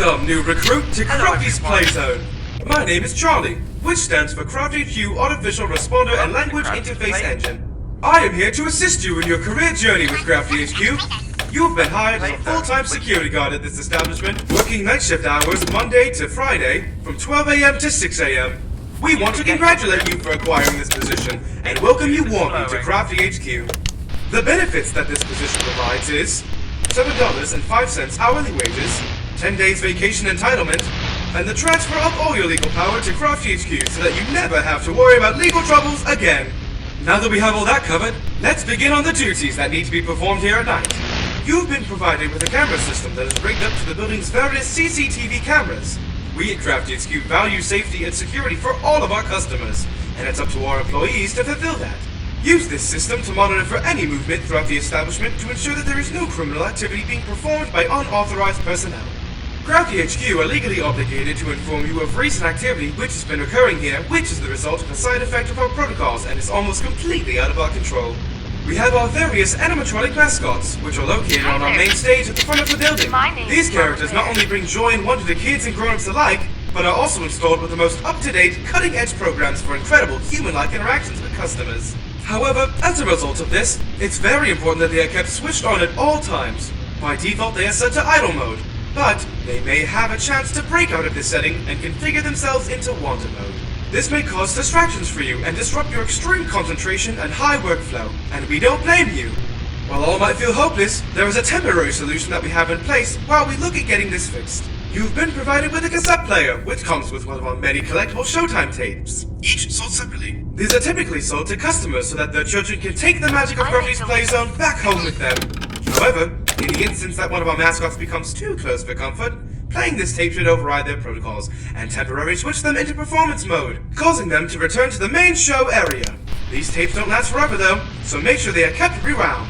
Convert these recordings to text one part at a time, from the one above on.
Welcome, new recruit, to Craftysplayzone. My name is Charlie, which stands for Crafty HQ Artificial Responder and Language Interface Engine. I am here to assist you in your career journey with Crafty HQ. You have been hired as a full-time security guard at this establishment, working night shift hours Monday to Friday from 12 a.m. to 6 a.m. We want to congratulate you for acquiring this position and welcome you warmly to Crafty HQ. The benefits that this position provides is $7.05 hourly wages, 10 days vacation entitlement, and the transfer of all your legal power to Crafty HQ so that you never have to worry about legal troubles again. Now that we have all that covered, let's begin on the duties that need to be performed here at night. You've been provided with a camera system that is rigged up to the building's various CCTV cameras. We at Crafty HQ value safety and security for all of our customers, and it's up to our employees to fulfill that. Use this system to monitor for any movement throughout the establishment to ensure that there is no criminal activity being performed by unauthorized personnel. Crafty HQ are legally obligated to inform you of recent activity which has been occurring here, which is the result of a side effect of our protocols and is almost completely out of our control. We have our various animatronic mascots, which are located on our main stage at the front of the building. These characters not only bring joy and wonder to kids and grown-ups alike, but are also installed with the most up-to-date, cutting-edge programs for incredible human-like interactions with customers. However, as a result of this, it's very important that they are kept switched on at all times. By default, they are set to idle mode, but they may have a chance to break out of this setting and configure themselves into wanted mode. This may cause distractions for you and disrupt your extreme concentration and high workflow, and we don't blame you. While all might feel hopeless, there is a temporary solution that we have in place while we look at getting this fixed. You've been provided with a cassette player, which comes with one of our many collectible Showtime tapes, each sold separately. These are typically sold to customers so that their children can take the magic of Craftysplayzone back home with them. However, in the instance that one of our mascots becomes too close for comfort, playing this tape should override their protocols and temporarily switch them into performance mode, causing them to return to the main show area. These tapes don't last forever though, so make sure they are kept rewound.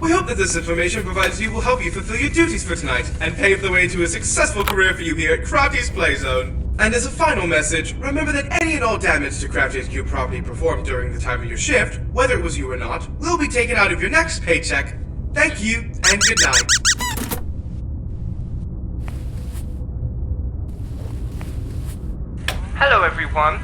We hope that this information provided you will help you fulfill your duties for tonight and pave the way to a successful career for you here at Craftysplayzone. And as a final message, remember that any and all damage to Crafty HQ property performed during the time of your shift, whether it was you or not, will be taken out of your next paycheck. Thank you, and good night. Hello everyone.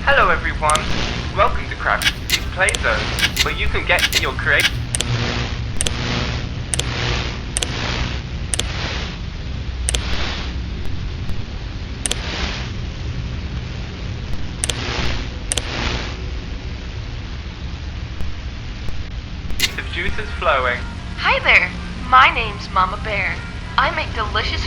Hello everyone, welcome to Craftysplayzone, where you can get your creative. Juices flowing. Hi there, my name's Mama Bear. I make delicious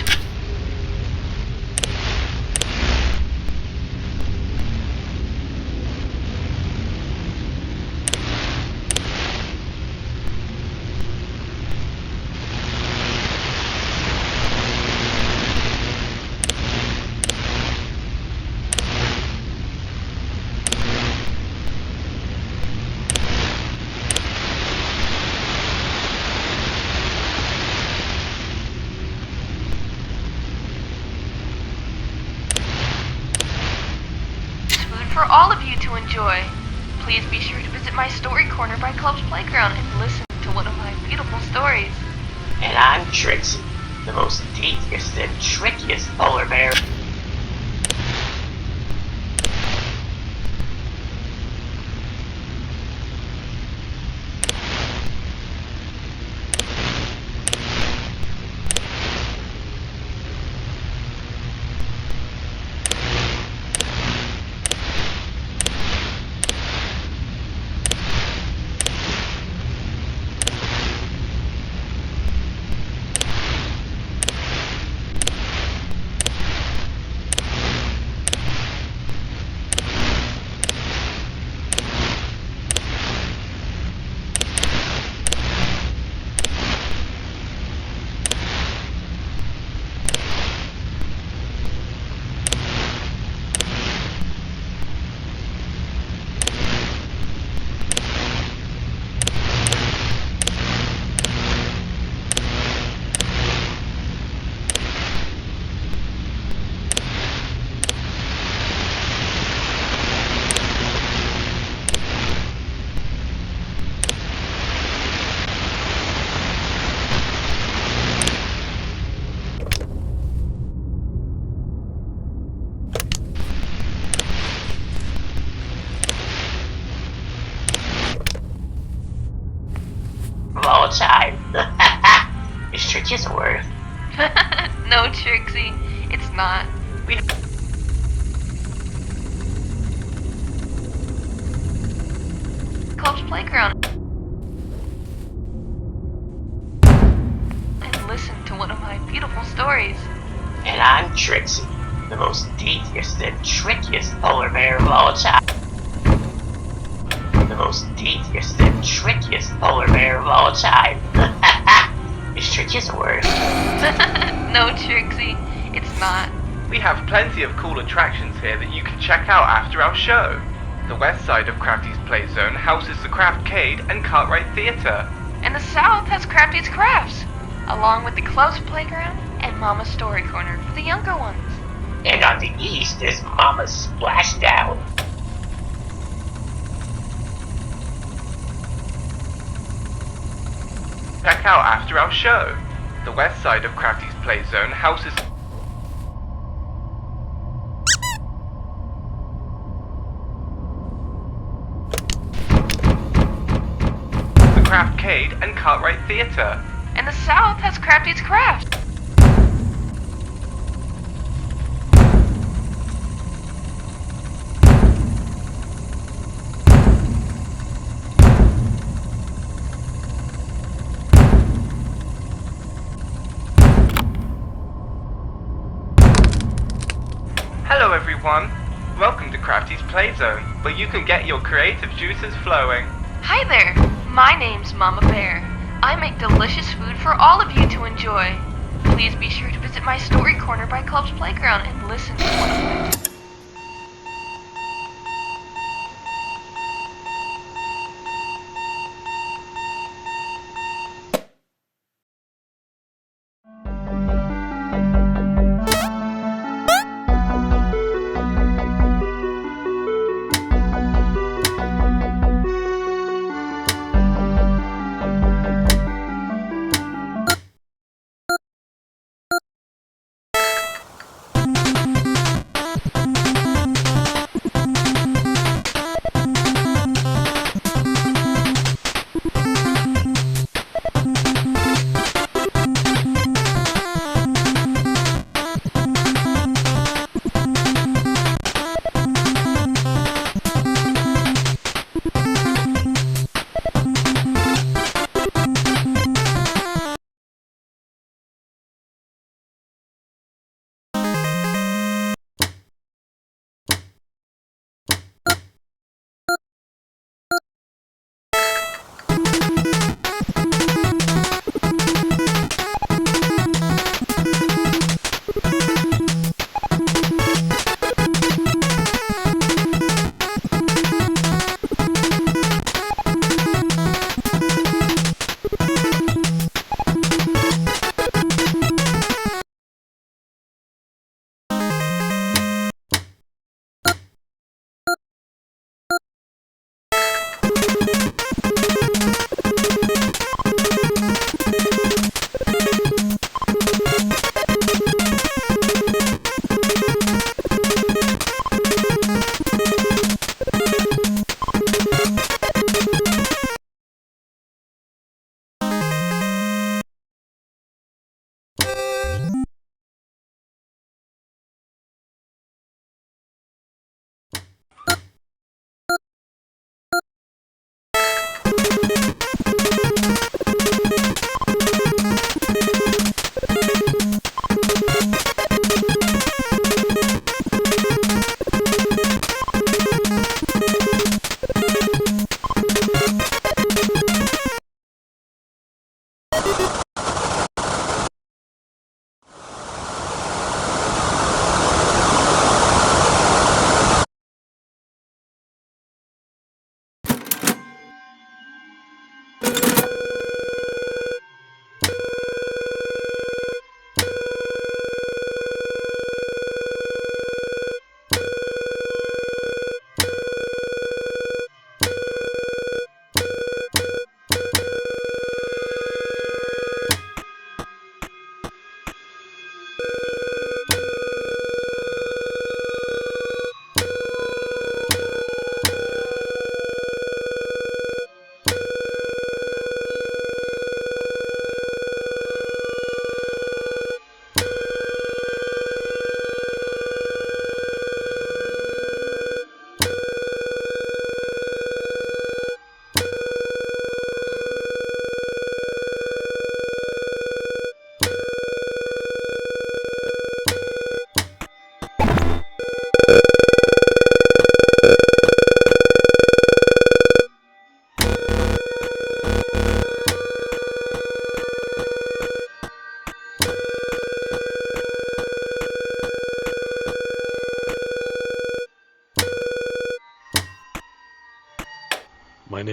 for all of you to enjoy. Please be sure to visit my story corner by Club's Playground and listen to one of my beautiful stories. And I'm Tricksy, the most devious and trickiest polar bear. trick isn't worth. No, Tricksy, it's not. We Club's Playground and listen to one of my beautiful stories. And I'm Tricksy, the most devious and trickiest polar bear of all time. The most devious and trickiest polar bear of all time. This trick isn't worth. No, Tricksy, it's not. We have plenty of cool attractions here that you can check out after our show. The west side of Crafty's Playzone houses the Craftcade and Cartwright Theatre. And the south has Crafty's Crafts, along with the Club's Playground and Mama's Story Corner for the younger ones. And on the east is Mama's Splashdown. Check out after our show. The west side of Crafty's Playzone houses the Craftcade and Cartwright Theatre. And the south has Crafty's Crafts. Hello everyone. Welcome to Crafty's Playzone, where you can get your creative juices flowing. Hi there, my name's Mama Bear. I make delicious food for all of you to enjoy. Please be sure to visit my story corner by Club's Playground and listen to one of my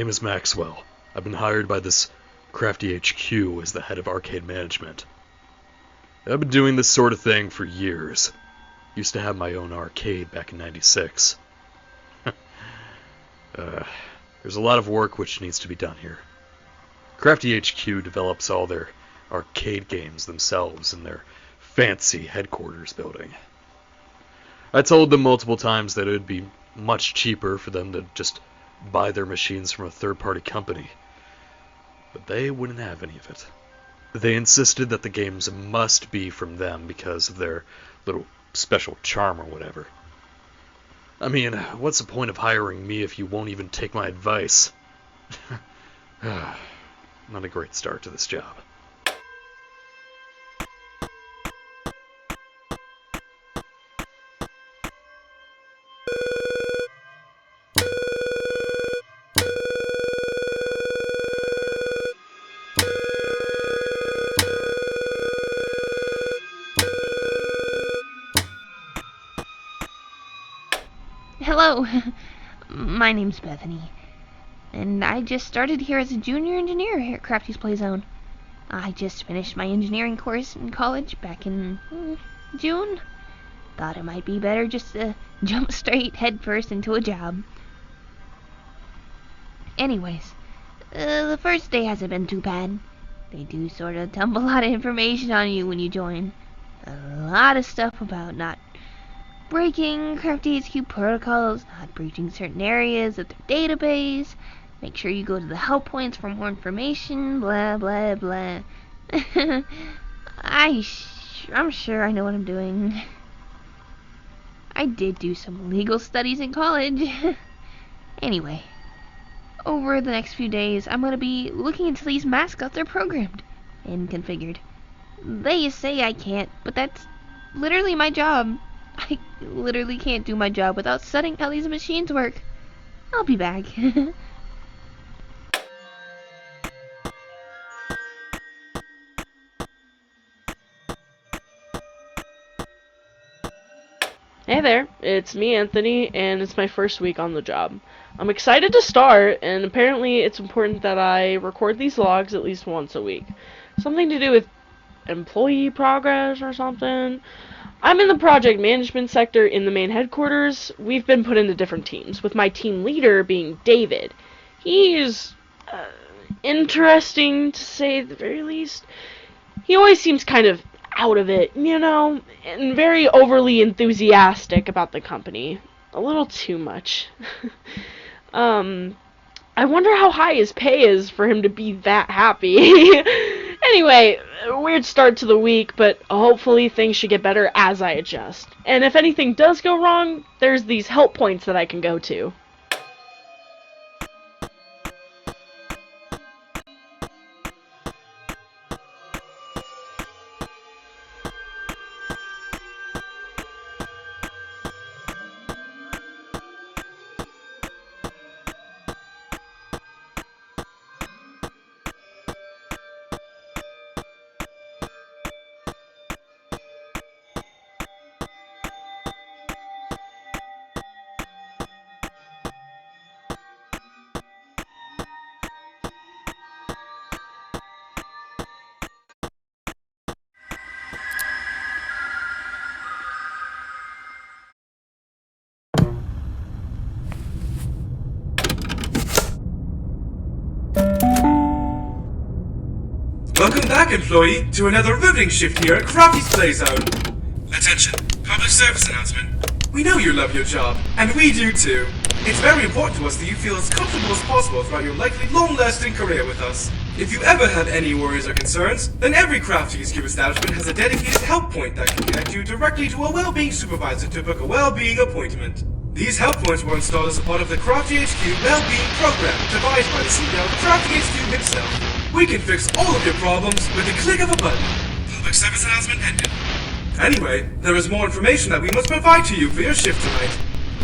name is Maxwell. I've been hired by this Crafty HQ as the head of arcade management. I've been doing this sort of thing for years. Used to have my own arcade back in '96. There's a lot of work which needs to be done here. Crafty HQ develops all their arcade games themselves in their fancy headquarters building. I told them multiple times that it would be much cheaper for them to just buy their machines from a third-party company, but they wouldn't have any of it. They insisted that the games must be from them because of their little special charm or whatever. I mean, what's the point of hiring me if you won't even take my advice? Not a great start to this job. Hello, my name's Bethany, and I just started here as a junior engineer here at Crafty's Playzone. I just finished my engineering course in college back in June. Thought it might be better just to jump straight headfirst into a job. Anyways, the first day hasn't been too bad. They do sort of dump a lot of information on you when you join. A lot of stuff about not breaking Crafty HQ protocols, not breaching certain areas of their database, make sure you go to the help points for more information, blah blah blah. I'm sure I know what I'm doing. I did do some legal studies in college. Anyway, over the next few days, I'm going to be looking into these mascots are programmed and configured. They say I can't, but that's literally my job. I literally can't do my job without studying how these machines work. I'll be back. Hey there, it's me, Anthony, and it's my first week on the job. I'm excited to start, and apparently it's important that I record these logs at least once a week. Something to do with employee progress or something. I'm in the project management sector in the main headquarters. We've been put into different teams, with my team leader being David. He's interesting, to say the very least. He always seems kind of out of it, you know, and very overly enthusiastic about the company. A little too much. I wonder how high his pay is for him to be that happy. Anyway, weird start to the week, but hopefully things should get better as I adjust. And if anything does go wrong, there's these help points that I can go to. Welcome back, employee, to another riveting shift here at Crafty's Playzone. Attention, public service announcement. We know you love your job, and we do too. It's very important to us that you feel as comfortable as possible throughout your likely long-lasting career with us. If you ever have any worries or concerns, then every Crafty HQ establishment has a dedicated help point that can connect you directly to a well-being supervisor to book a well-being appointment. These help points were installed as a part of the Crafty HQ well-being program devised by the CEO of Crafty HQ himself. We can fix all of your problems with the click of a button. Public service announcement ended. Anyway, there is more information that we must provide to you for your shift tonight.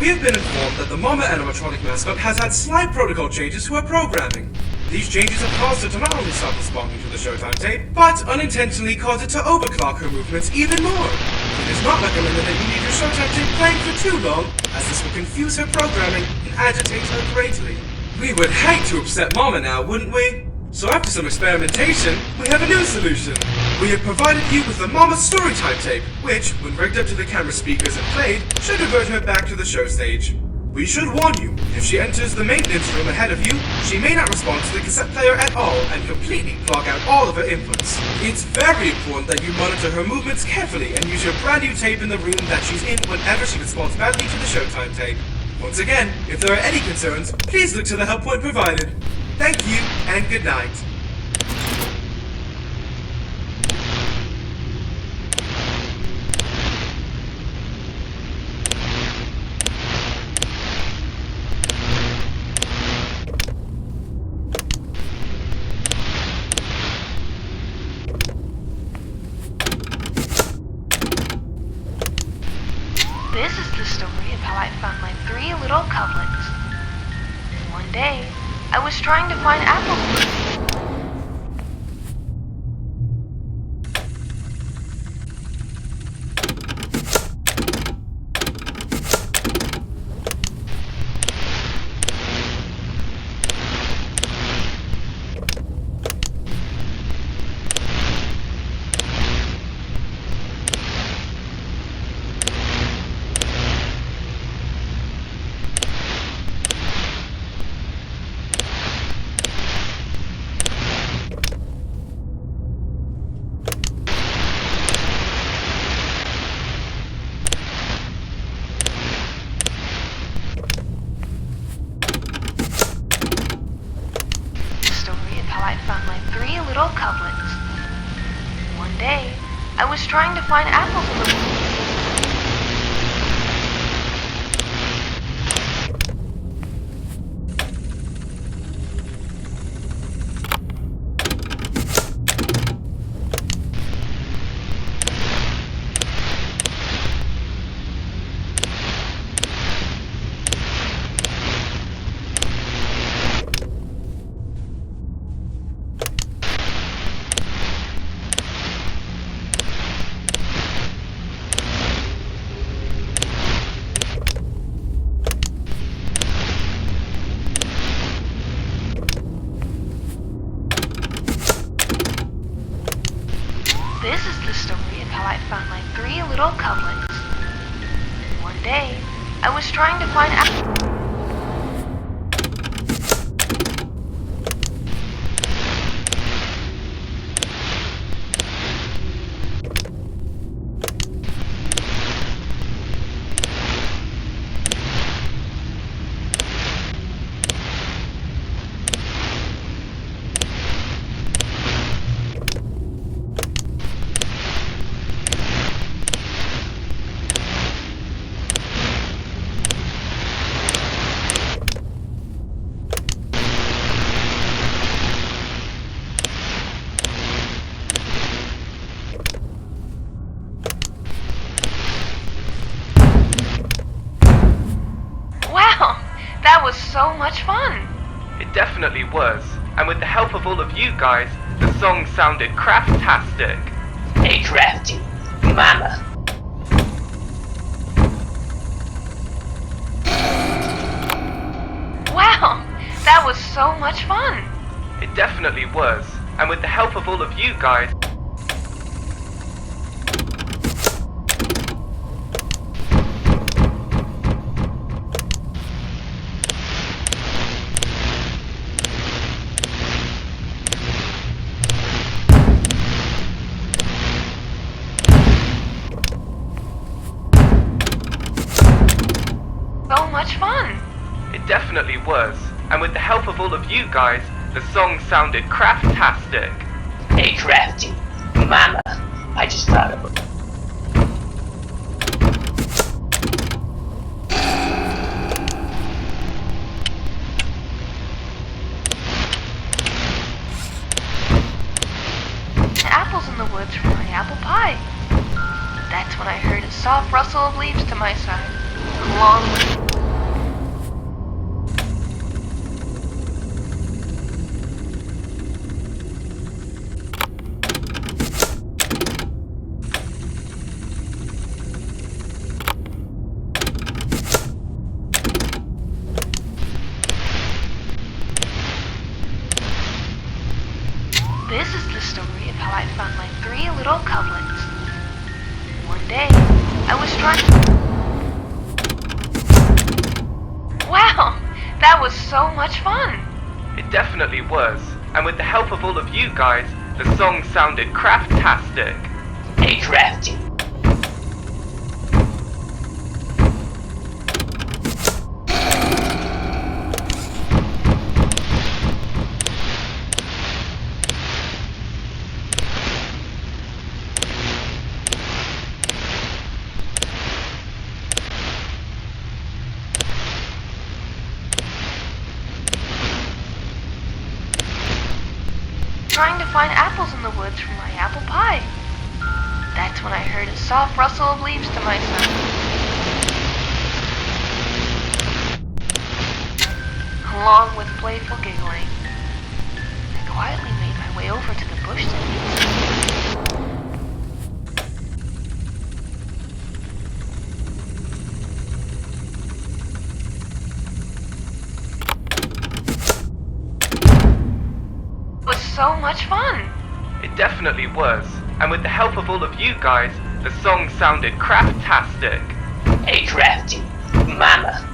We have been informed that the Mama animatronic mascot has had slight protocol changes to her programming. These changes have caused her to not only stop responding to the showtime tape, but unintentionally caused it to overclock her movements even more. It is not recommended that you leave your showtime tape playing for too long, as this will confuse her programming and agitate her greatly. We would hate to upset Mama now, wouldn't we? So after some experimentation, we have a new solution. We have provided you with the Mama Storytime tape, which, when rigged up to the camera speakers and played, should divert her back to the show stage. We should warn you, if she enters the maintenance room ahead of you, she may not respond to the cassette player at all and completely block out all of her inputs. It's very important that you monitor her movements carefully and use your brand new tape in the room that she's in whenever she responds badly to the Showtime tape. Once again, if there are any concerns, please look to the help point provided. Thank you, and good night. This is the story of how I found my 3 little cublets. One day, I was trying to find apples. Little cublets. One day, I was trying to find apples in the This is the story of how I found my 3 little cublets. One day, I was trying to find apples. That was so much fun! It definitely was. And with the help of all of you guys, the song sounded craftastic. Hey, Crafty. Mama. Wow! That was so much fun! It definitely was. And with the help of all of you guys, So much fun! it definitely was. And with the help of all of you guys, the song sounded craftastic. Hey, Crafty. Mama. I just thought of it. Apples in the woods for my apple pie. That's when I heard a soft rustle of leaves to my side, along with the story of how I found my 3 little cublets. One day, I was trying... Wow! That was so much fun! It definitely was. And with the help of all of you guys, the song sounded craftastic. Hey, Crafty. Trying to find apples in the woods for my apple pie. That's when I heard a soft rustle of leaves to my side. Along with playful giggling, I quietly made my way over to the bush that so much fun! It definitely was. And with the help of all of you guys, the song sounded craftastic. Hey, Crafty. Mama.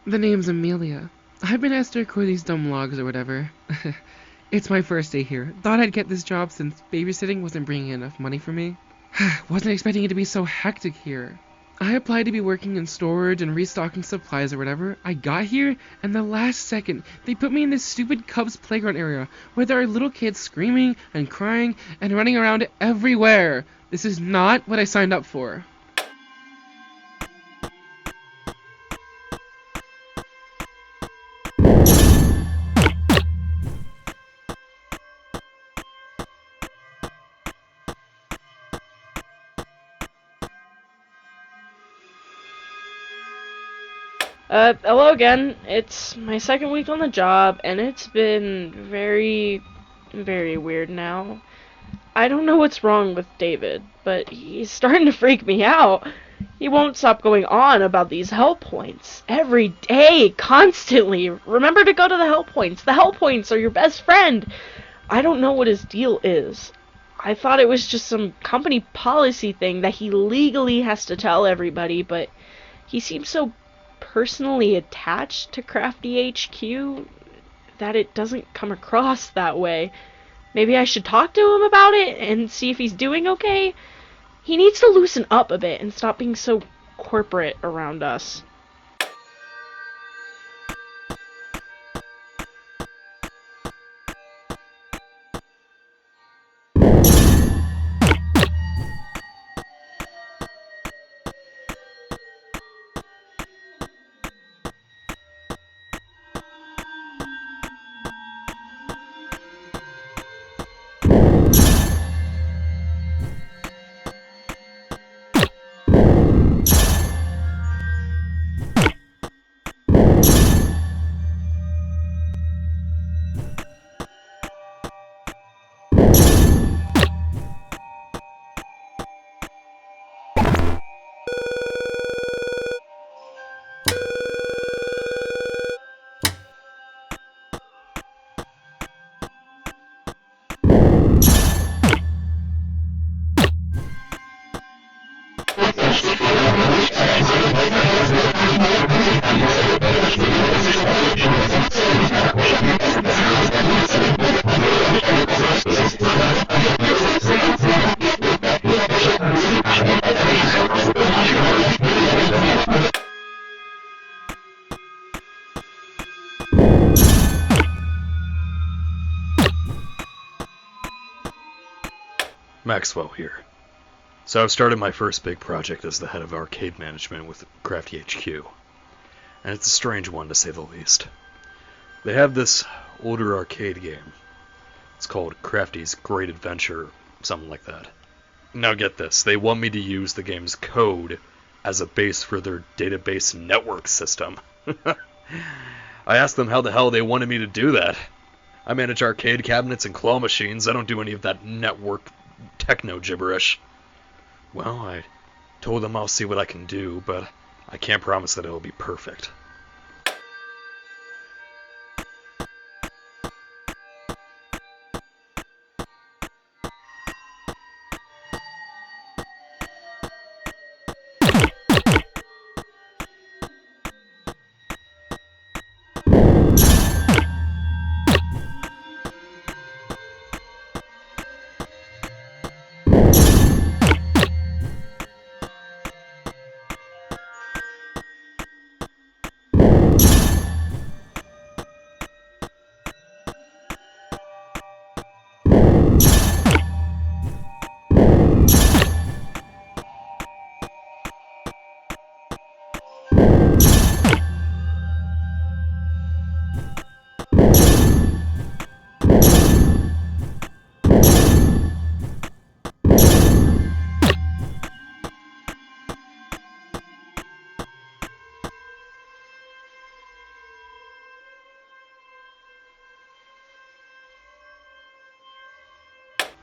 The name's Amelia. I've been asked to record these dumb logs or whatever. It's my first day here. Thought I'd get this job since babysitting wasn't bringing enough money for me. Wasn't expecting it to be so hectic here. I applied to be working in storage and restocking supplies or whatever. I got here, and the last second, they put me in this stupid Cubs playground area where there are little kids screaming and crying and running around everywhere. This is not what I signed up for. Hello again. It's my second week on the job, and it's been very, very weird now. I don't know what's wrong with David, but he's starting to freak me out. He won't stop going on about these help points. Every day, constantly. Remember to go to the help points. The help points are your best friend. I don't know what his deal is. I thought it was just some company policy thing that he legally has to tell everybody, but he seems so personally attached to Crafty HQ that it doesn't come across that way. Maybe I should talk to him about it and see if he's doing okay? He needs to loosen up a bit and stop being so corporate around us. Maxwell here. So I've started my first big project as the head of arcade management with Crafty HQ. And it's a strange one to say the least. They have this older arcade game. It's called Crafty's Great Adventure, something like that. Now get this, they want me to use the game's code as a base for their database network system. I asked them how the hell they wanted me to do that. I manage arcade cabinets and claw machines, I don't do any of that network techno gibberish. Well, I told them I'll see what I can do, but I can't promise that it'll be perfect.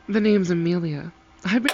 The name's Amelia. I've been...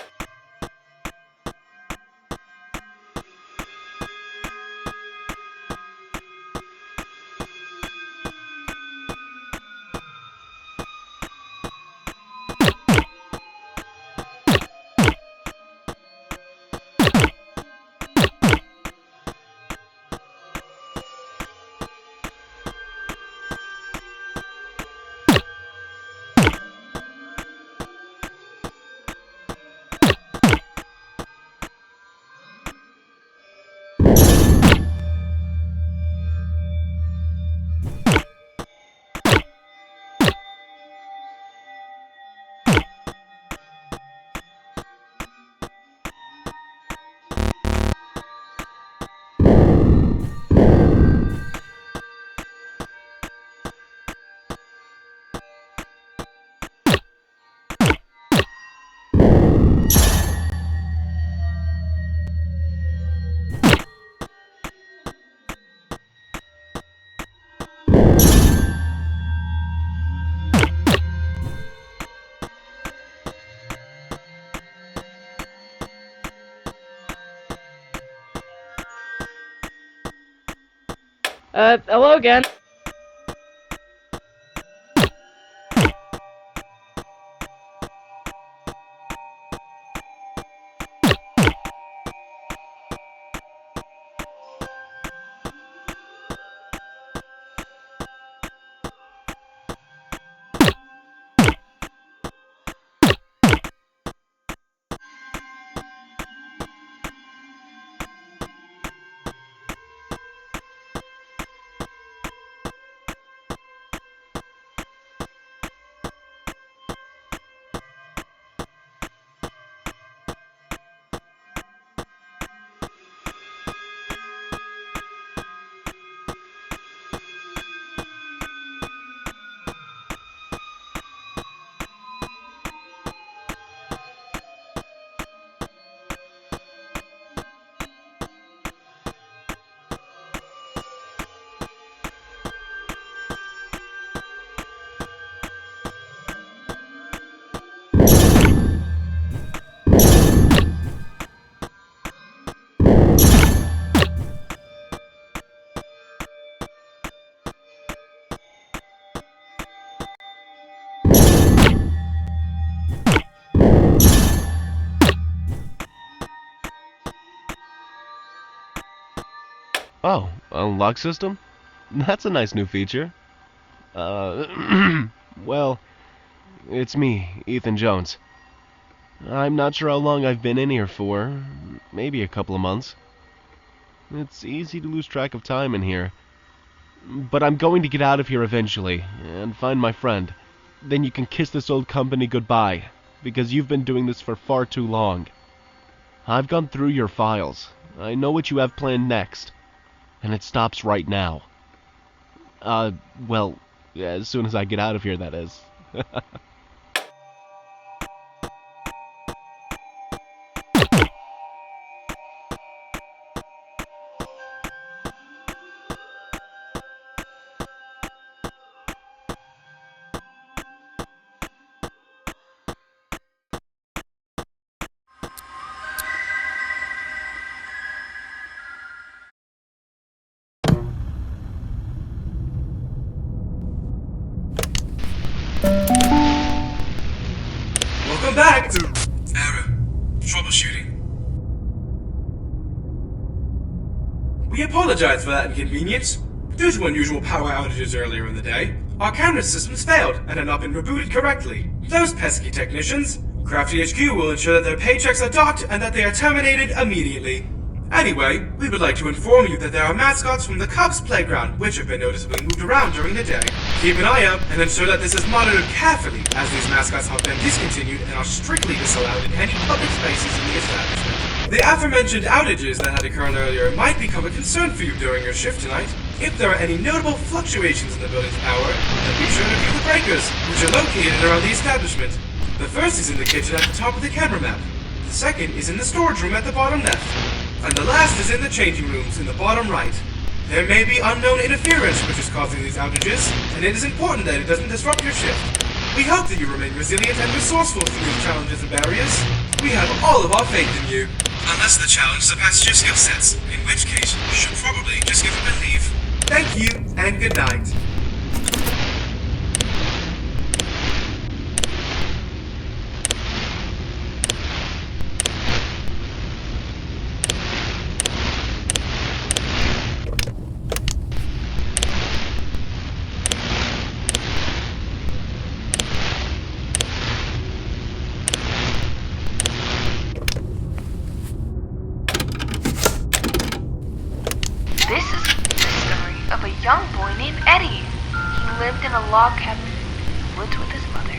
Hello again. Oh, a lock system? That's a nice new feature. Well, it's me, Ethan Jones. I'm not sure how long I've been in here for. Maybe a couple of months. It's easy to lose track of time in here. But I'm going to get out of here eventually, and find my friend. Then you can kiss this old company goodbye, because you've been doing this for far too long. I've gone through your files. I know what you have planned next. And it stops right now. Well, as soon as I get out of here, that is. Welcome back to Error Troubleshooting. We apologize for that inconvenience. Due to unusual power outages earlier in the day, our camera systems failed and had not been rebooted correctly. Those pesky technicians, Crafty HQ will ensure that their paychecks are docked and that they are terminated immediately. Anyway, we would like to inform you that there are mascots from the Cubs playground which have been noticeably moved around during the day. Keep an eye out and ensure that this is monitored carefully, as these mascots have been discontinued and are strictly disallowed in any public spaces in the establishment. The aforementioned outages that had occurred earlier might become a concern for you during your shift tonight. If there are any notable fluctuations in the building's power, then be sure to view the breakers, which are located around the establishment. The first is in the kitchen at the top of the camera map. The second is in the storage room at the bottom left. And the last is in the changing rooms in the bottom right. There may be unknown interference which is causing these outages, and it is important that it doesn't disrupt your shift. We hope that you remain resilient and resourceful through these challenges and barriers. We have all of our faith in you. Unless the challenge surpasses your skill sets, in which case you should probably just give up and leave. Thank you, and good night. This is the story of a young boy named Eddie. He lived in a log cabin in the woods with his mother.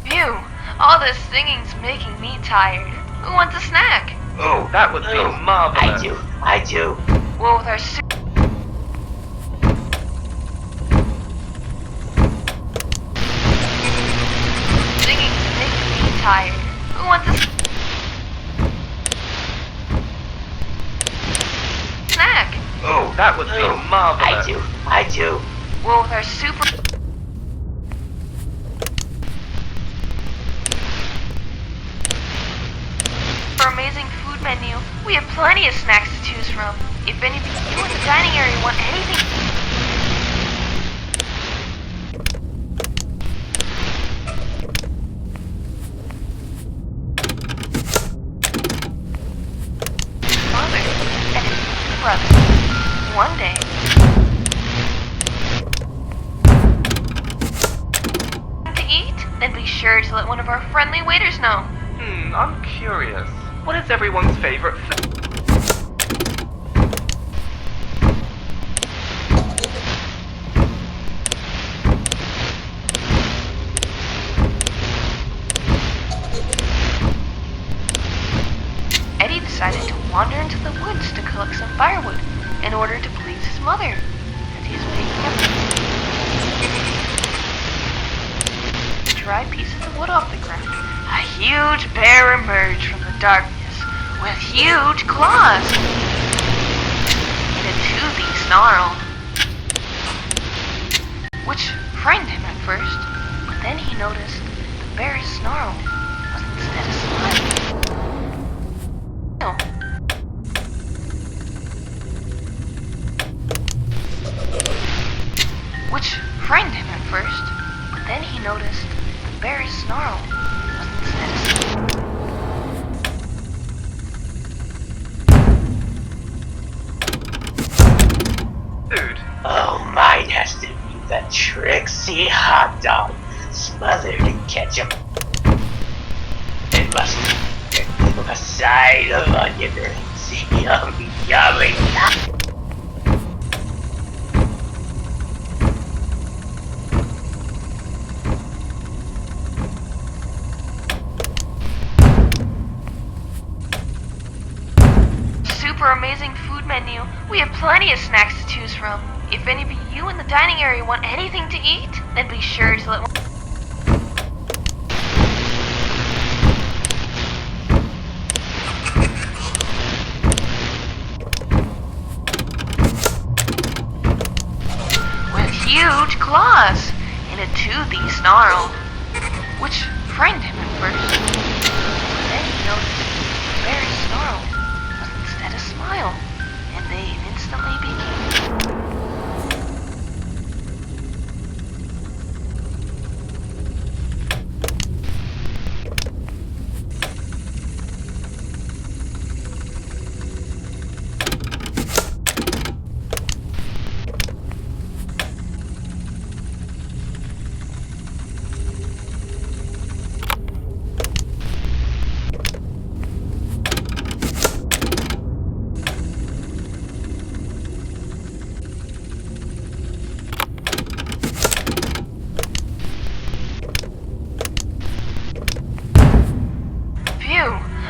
Phew, all this singing's making me tired. Who wants a snack? Oh, that would be marvelous. I do. Well, with our singing's making me tired. Who wants a snack? Oh, that would be marvelous. I do. Well, with our super amazing food menu, we have plenty of snacks to choose from. If any of you in the dining area want anything, father and his brother, one day. To eat, then be sure to let one of our friendly waiters know. I'm curious. What is everyone's favorite food? Eddie decided to wander into the woods to collect some firewood in order to please his mother, as he was picking up dry pieces of wood off the ground. A huge bear emerged from the darkness with huge claws and a toothy snarl, which frightened him at first, but then he noticed the bear's snarl was instead a smile. Which frightened him at first, but then he noticed the bear's snarl was instead a smile. Food. Oh, mine has to be the Tricksy hot dog, smothered in ketchup. It must be with a side of onion rings. Yummy, yummy. Super amazing food menu. We have plenty of snacks to choose from. If any of you in the dining area want anything to eat, then be sure to let one. With huge claws and a toothy snarl, which frightened him at first. But then he noticed the bear's snarl was instead a smile, and they instantly became.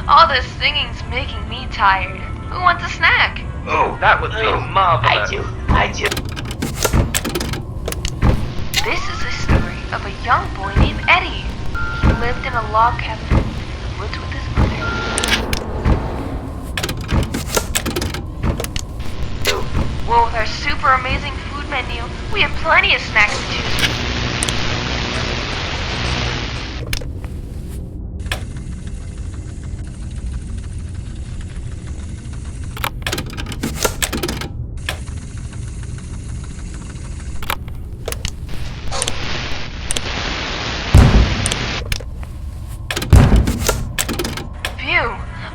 All this singing's making me tired. Who wants a snack? Oh, that would be marvelous. I do. This is the story of a young boy named Eddie. He lived in a log cabin in the woods with his mother. Well, with our super amazing food menu, we have plenty of snacks to choose from.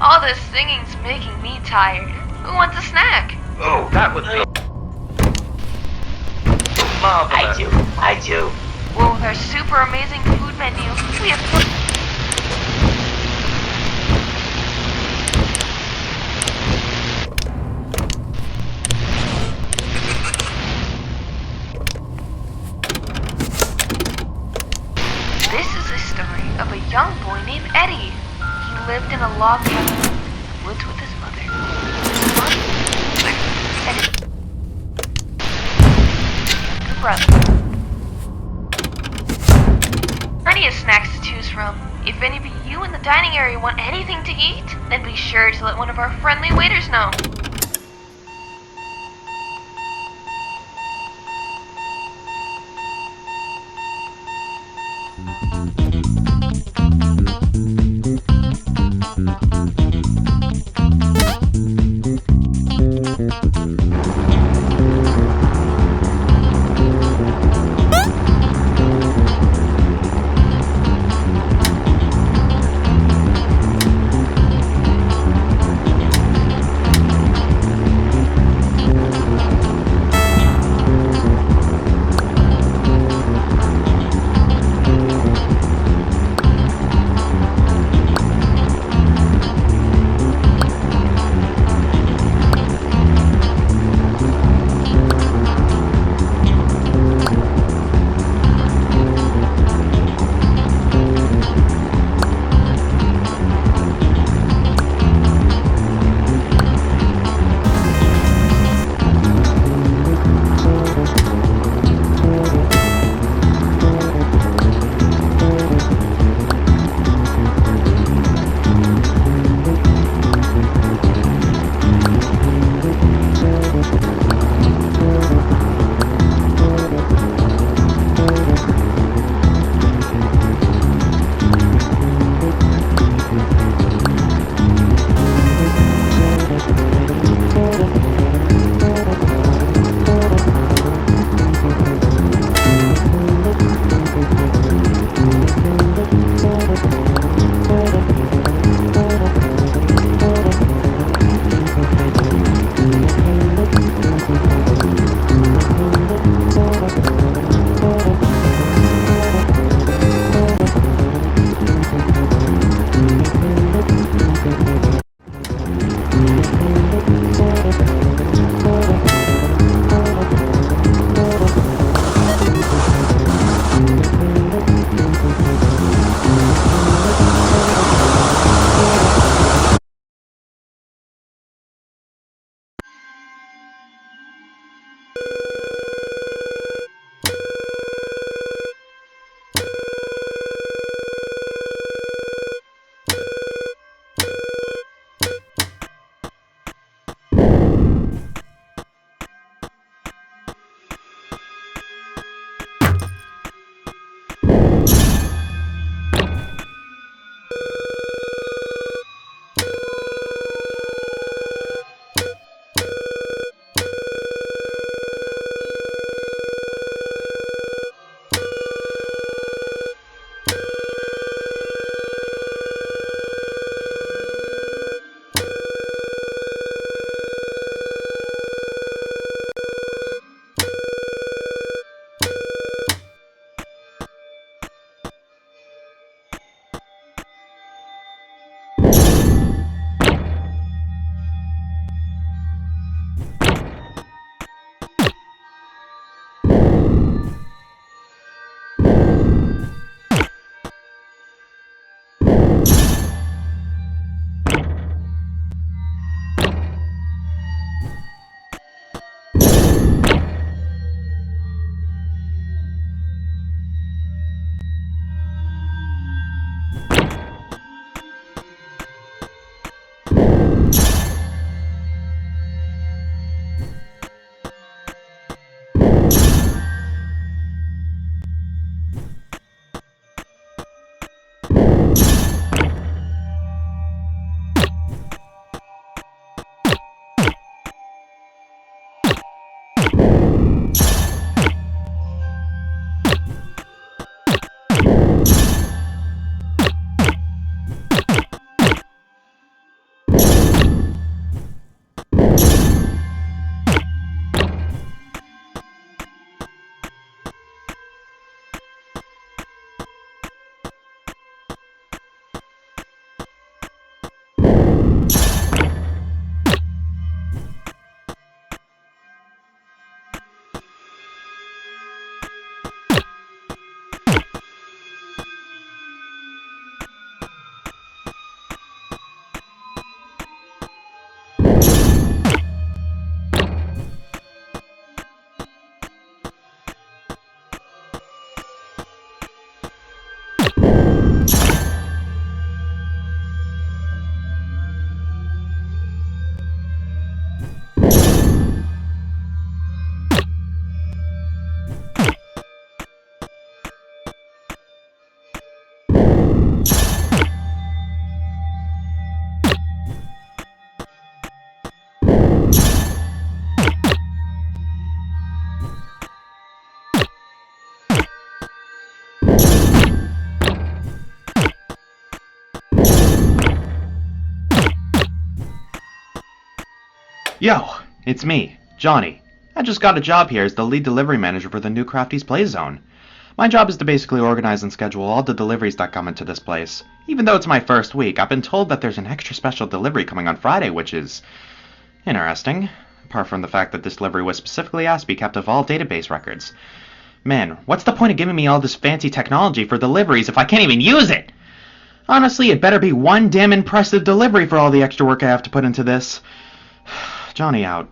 All this singing's making me tired. Who wants a snack? Oh, that would be marvelous. I do. Well, with our super amazing food menu, we have This is the story of a young boy named Eddie. He lived in a log cabin in the woods with his mother. And his younger brother. Plenty of snacks to choose from. If any of you in the dining area want anything to eat, then be sure to let one of our friendly waiters know. Yo, it's me, Johnny. I just got a job here as the lead delivery manager for the new Crafty's Playzone. My job is to basically organize and schedule all the deliveries that come into this place. Even though it's my first week, I've been told that there's an extra special delivery coming on Friday, which is interesting. Apart from the fact that this delivery was specifically asked to be kept of all database records. Man, what's the point of giving me all this fancy technology for deliveries if I can't even use it? Honestly, it better be one damn impressive delivery for all the extra work I have to put into this. Johnny out.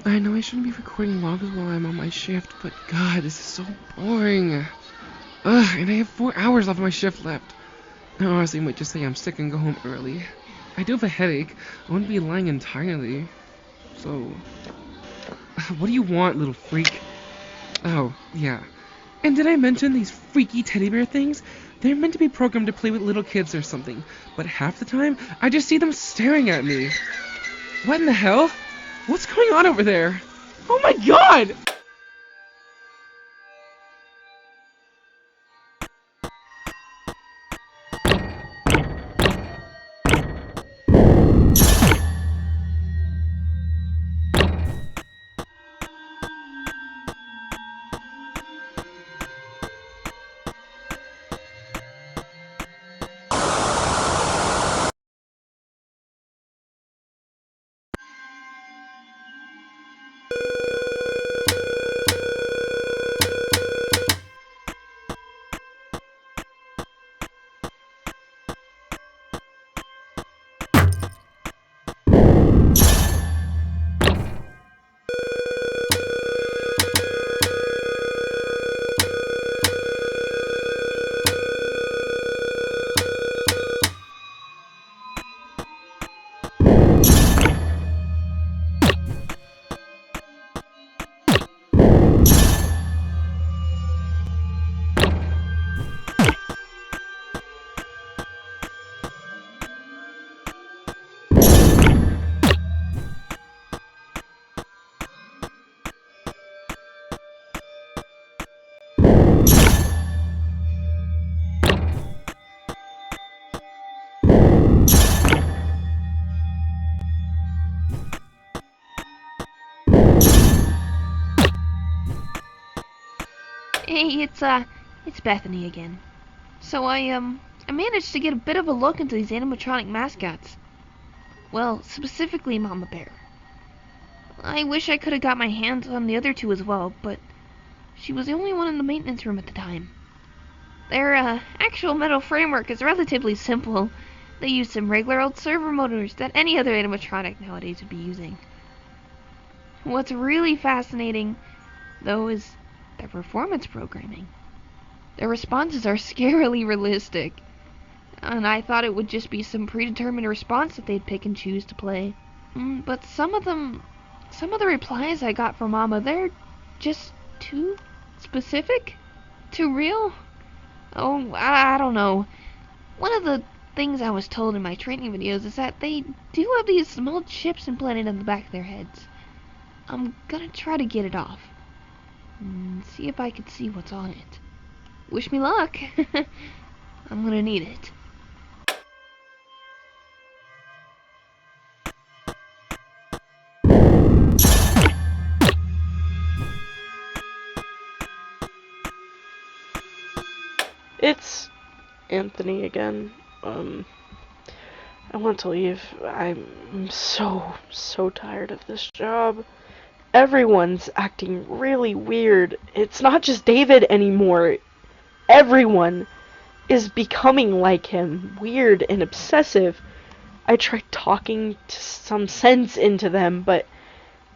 I know I shouldn't be recording logs while I'm on my shift, but God, this is so boring. Ugh, and I have 4 hours left of my shift left. I honestly might just say I'm sick and go home early. I do have a headache. I wouldn't be lying entirely. So, what do you want, little freak? Oh, yeah. And did I mention these freaky teddy bear things? They're meant to be programmed to play with little kids or something, but half the time, I just see them staring at me. What in the hell? What's going on over there? Oh my God! Hey, it's Bethany again. So I managed to get a bit of a look into these animatronic mascots. Well, specifically Mama Bear. I wish I could have got my hands on the other two as well, but she was the only one in the maintenance room at the time. Their actual metal framework is relatively simple. They use some regular old servo motors that any other animatronic nowadays would be using. What's really fascinating, though, is their performance programming. Their responses are scarily realistic, and I thought it would just be some predetermined response that they'd pick and choose to play. But some of the replies I got from Mama, they're just too specific? Too real? Oh, I don't know. One of the things I was told in my training videos is that they do have these small chips implanted in the back of their heads. I'm gonna try to get it off. See if I can see what's on it. Wish me luck. I'm gonna need it. It's Anthony again. I want to leave. I'm so tired of this job. Everyone's acting really weird. It's not just David anymore. Everyone. is becoming like him, weird and obsessive. I tried talking to some sense into them, but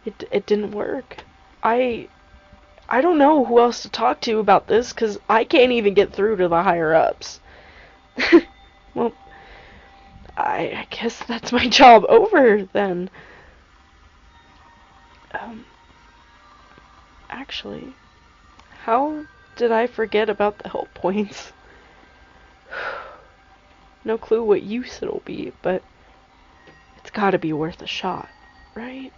it didn't work. I don't know who else to talk to about this, because I can't even get through to the higher-ups. Well, I guess that's my job over, then. Actually, how did I forget about the help points? No clue what use it'll be, but it's gotta be worth a shot, right?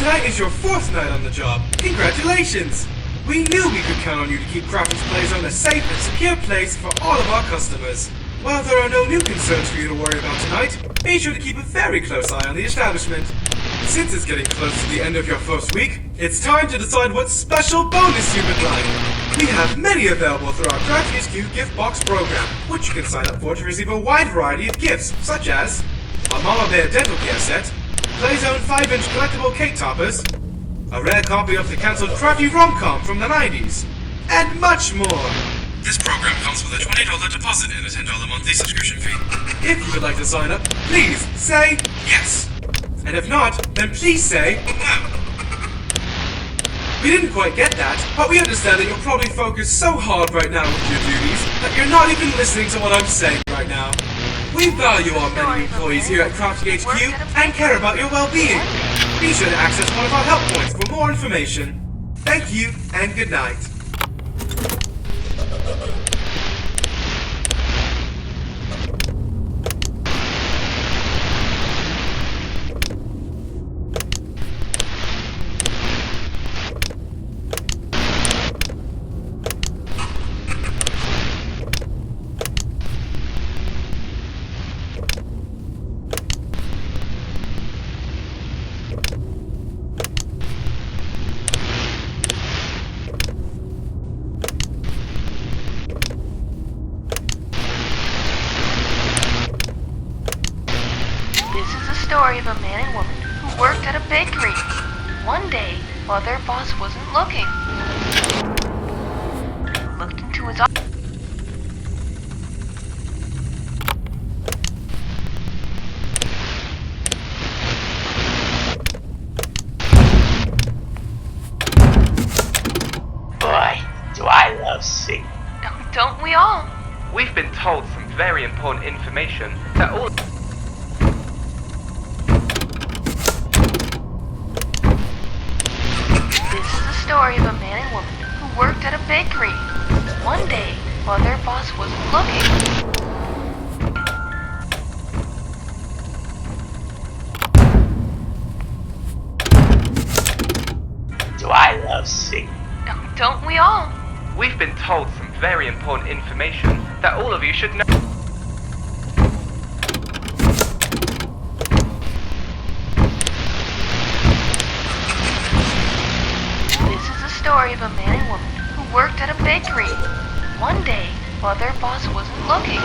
Tonight is your 4th night on the job. Congratulations! We knew we could count on you to keep Crafty's Playzone a safe and secure place for all of our customers. While there are no new concerns for you to worry about tonight, be sure to keep a very close eye on the establishment. Since it's getting close to the end of your first week, it's time to decide what special bonus you would like. We have many available through our Crafty HQ gift box program, which you can sign up for to receive a wide variety of gifts, such as a Mama Bear dental care set, Playzone 5-inch collectible cake toppers, a rare copy of the cancelled Crafty rom-com from the 90s, and much more. This program comes with a $20 deposit and a $10 monthly subscription fee. If you would like to sign up, please say yes. And if not, then please say no. We didn't quite get that, but we understand that you're probably focused so hard right now with your duties that you're not even listening to what I'm saying right now. We value our many employees here at Crafty HQ and care about your well-being. Be sure to access one of our help points for more information. Thank you and good night. Story of a man and woman who worked at a bakery. One day, while their boss wasn't looking, looked into his office. Boy, do I love singing. Don't we all? We've been told some very important information that all... Story of a man and woman who worked at a bakery. One day, while their boss wasn't looking, do I love singing. Don't we all? We've been told some very important information that all of you should know. Story of a man and woman who worked at a bakery. One day, while their boss wasn't looking,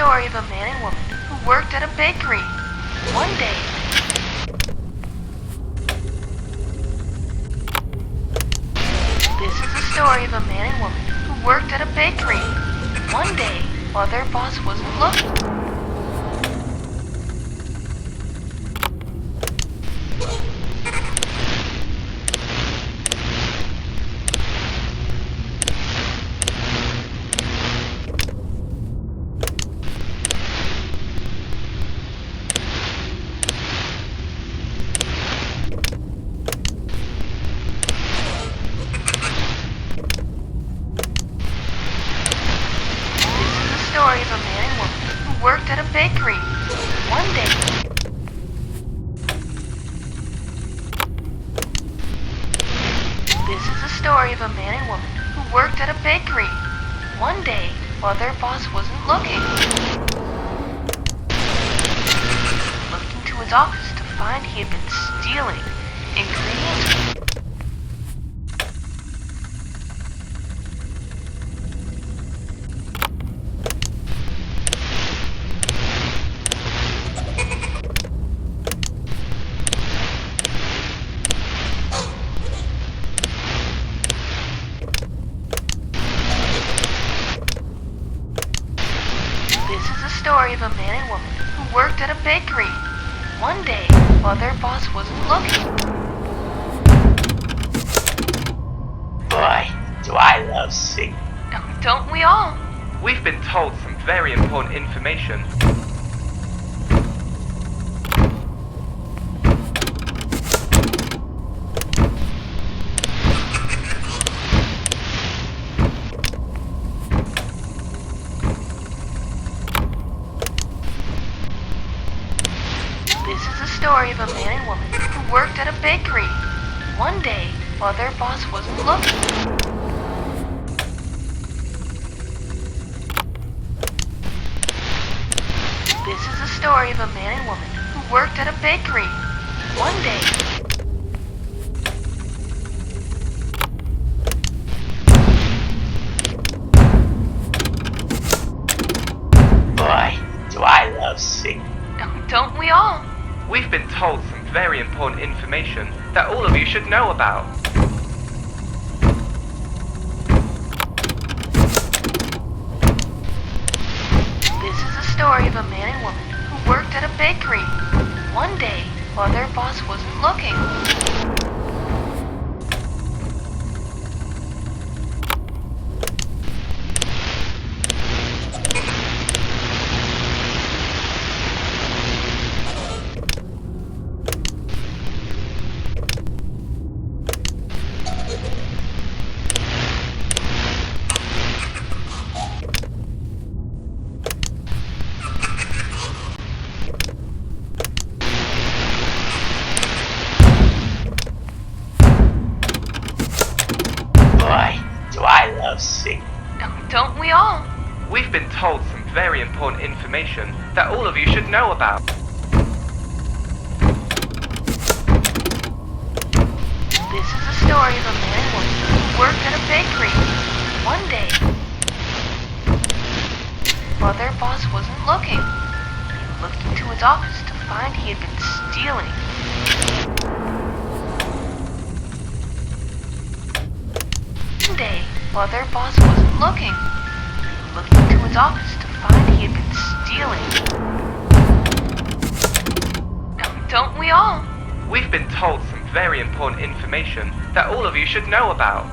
story of a man and woman who worked at a bakery. One day, this is the story of a man and woman who worked at a bakery. One day, while their boss wasn't looking. Story of a man and woman who worked at a bakery. One day, this is the story of a man and woman who worked at a bakery. One day, while their boss wasn't looking, he looked into his office to find he had been stealing ingredients. Story of a man and woman who worked at a bakery. One day, while their boss wasn't looking. Boy, do I love singing. Don't we all? We've been told some very important information. Story of a man and woman who worked at a bakery. One day, while their boss wasn't looking. This is the story of a man and woman who worked at a bakery. One day. Boy, do I love singing. Don't we all? We've been told some very important information that all of you should know about. This is the story of a man and woman who worked at a bakery. One day, while their boss wasn't looking. Sing. Don't we all? We've been told some very important information that all of you should know about. This is the story of a man and woman who worked at a bakery. One day, while their boss wasn't looking, he looked into his office to find he had been stealing. One day, while their boss wasn't looking, he looked into his office to find he had been stealing. Don't we all? We've been told some very important information that all of you should know about.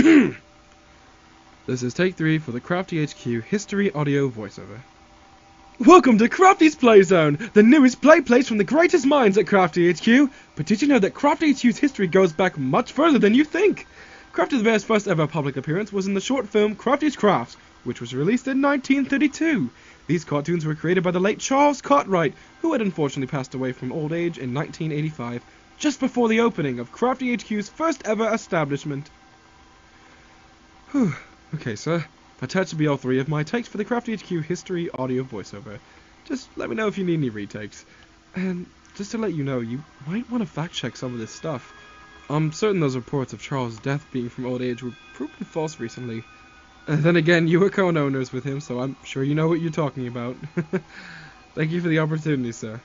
This is take 3 for the Crafty HQ History Audio Voiceover. Welcome to Crafty's Playzone, the newest play place from the greatest minds at Crafty HQ. But did you know that Crafty HQ's history goes back much further than you think? Crafty the Bear's first ever public appearance was in the short film Crafty's Crafts, which was released in 1932. These cartoons were created by the late Charles Cartwright, who had unfortunately passed away from old age in 1985, just before the opening of Crafty HQ's first ever establishment. Whew. Okay, sir. That had to be all 3 of my takes for the Crafty HQ History Audio Voiceover. Just let me know if you need any retakes. And just to let you know, you might want to fact check some of this stuff. I'm certain those reports of Charles' death being from old age were proven false recently. Then again, you were co-owners with him, so I'm sure you know what you're talking about. Thank you for the opportunity, sir.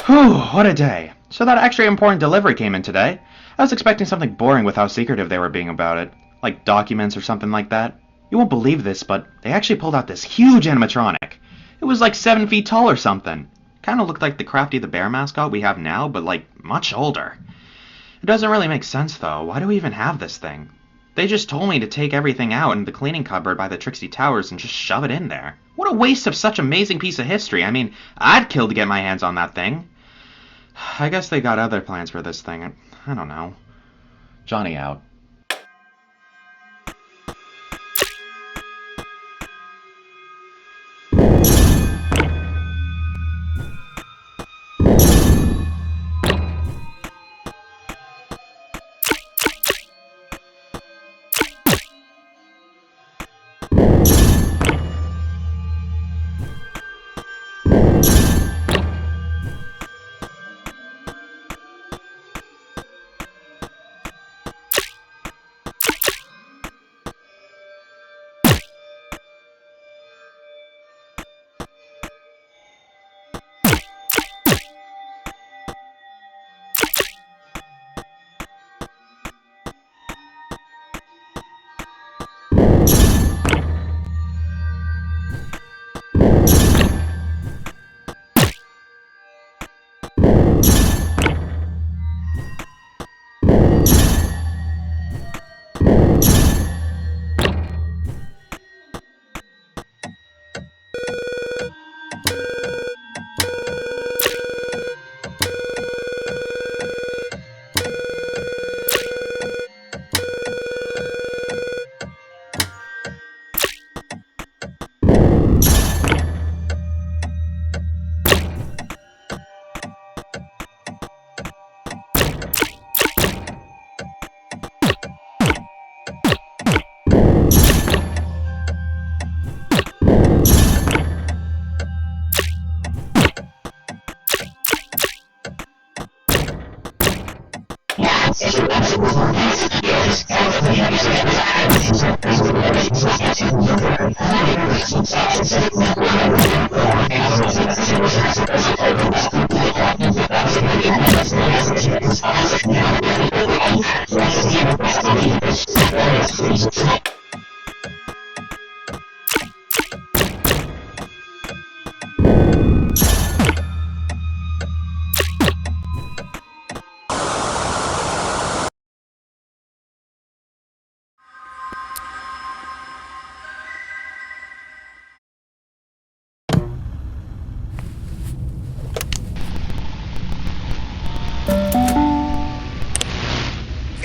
Whew, what a day. So that extra important delivery came in today. I was expecting something boring with how secretive they were being about it. Like documents or something like that. You won't believe this, but they actually pulled out this huge animatronic. It was like 7 feet tall or something. Kinda looked like the Crafty the Bear mascot we have now, but like much older. It doesn't really make sense though. Why do we even have this thing? They just told me to take everything out in the cleaning cupboard by the Tricksy Towers and just shove it in there. What a waste of such amazing piece of history. I mean, I'd kill to get my hands on that thing. I guess they got other plans for this thing. I don't know. Johnny out.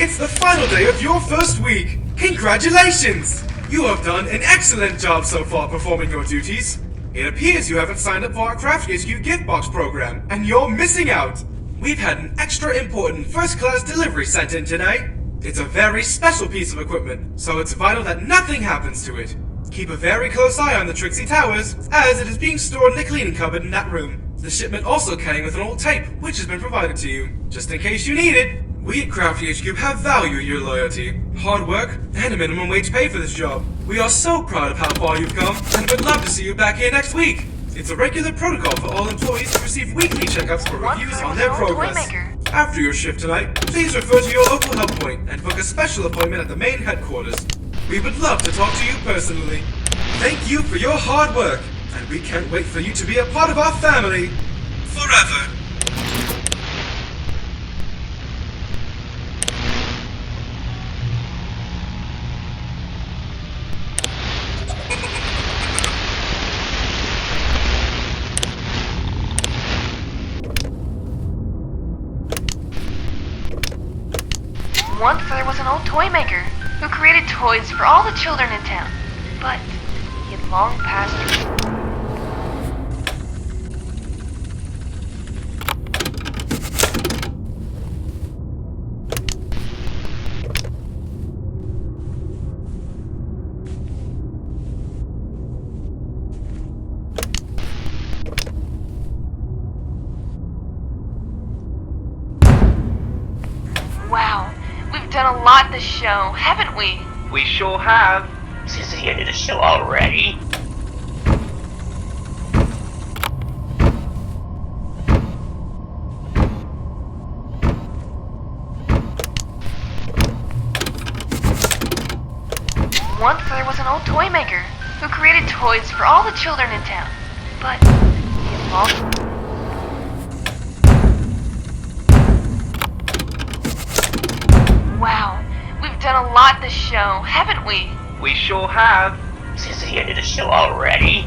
It's the final day of your first week. Congratulations! You have done an excellent job so far performing your duties. It appears you haven't signed up for our Crafty HQ gift box program, and you're missing out. We've had an extra important first-class delivery sent in today. It's a very special piece of equipment, so it's vital that nothing happens to it. Keep a very close eye on the Tricksy Towers, as it is being stored in the cleaning cupboard in that room. The shipment also came with an old tape, which has been provided to you, just in case you need it. We at Crafty HQ have valued your loyalty, hard work, and a minimum wage pay for this job. We are so proud of how far you've come, and would love to see you back here next week. It's a regular protocol for all employees to receive weekly checkups for reviews on their progress. After your shift tonight, please refer to your local help point and book a special appointment at the main headquarters. We would love to talk to you personally. Thank you for your hard work, and we can't wait for you to be a part of our family forever. Once there was an old toy maker who created toys for all the children in town, but he had long passed. Wow, we've done a lot this show, haven't we? We sure have. Is this the end of the show already? Once there was an old toy maker who created toys for all the children in town, but he had long. Wow, we've done a lot this show, haven't we? We sure have. Is this the end of the show already?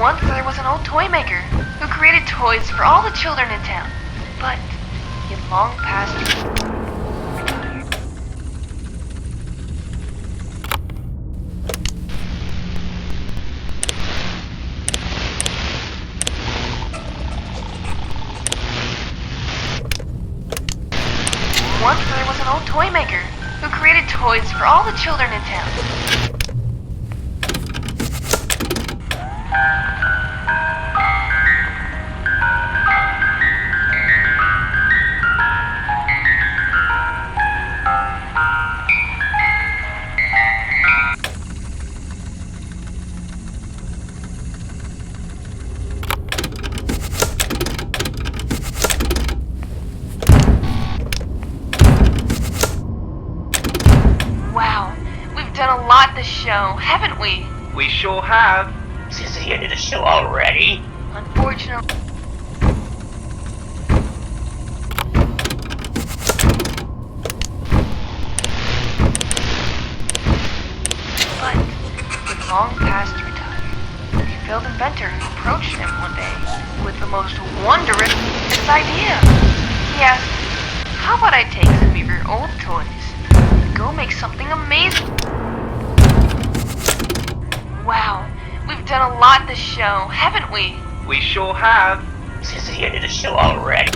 Once there was an old toy maker who created toys for all the children in town, but he had long passed. Once there was an old toy maker who created toys for all the children in town. Done a lot this show, haven't we? We sure have. Is this the end of the show already? Unfortunately. But with long past retired, the failed inventor approached him one day with the most wondrous idea. He asked, "How about I take some of your old toys and go make something amazing?" Wow, we've done a lot this show, haven't we? We sure have. Is this the end of the show already?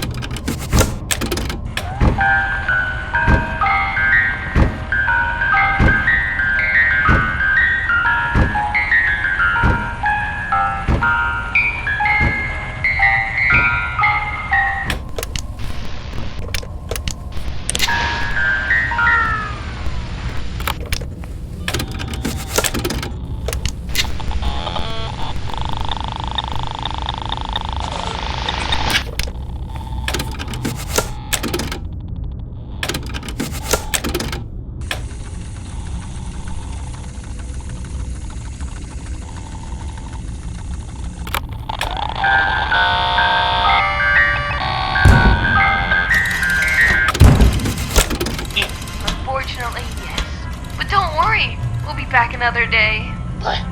back another day. But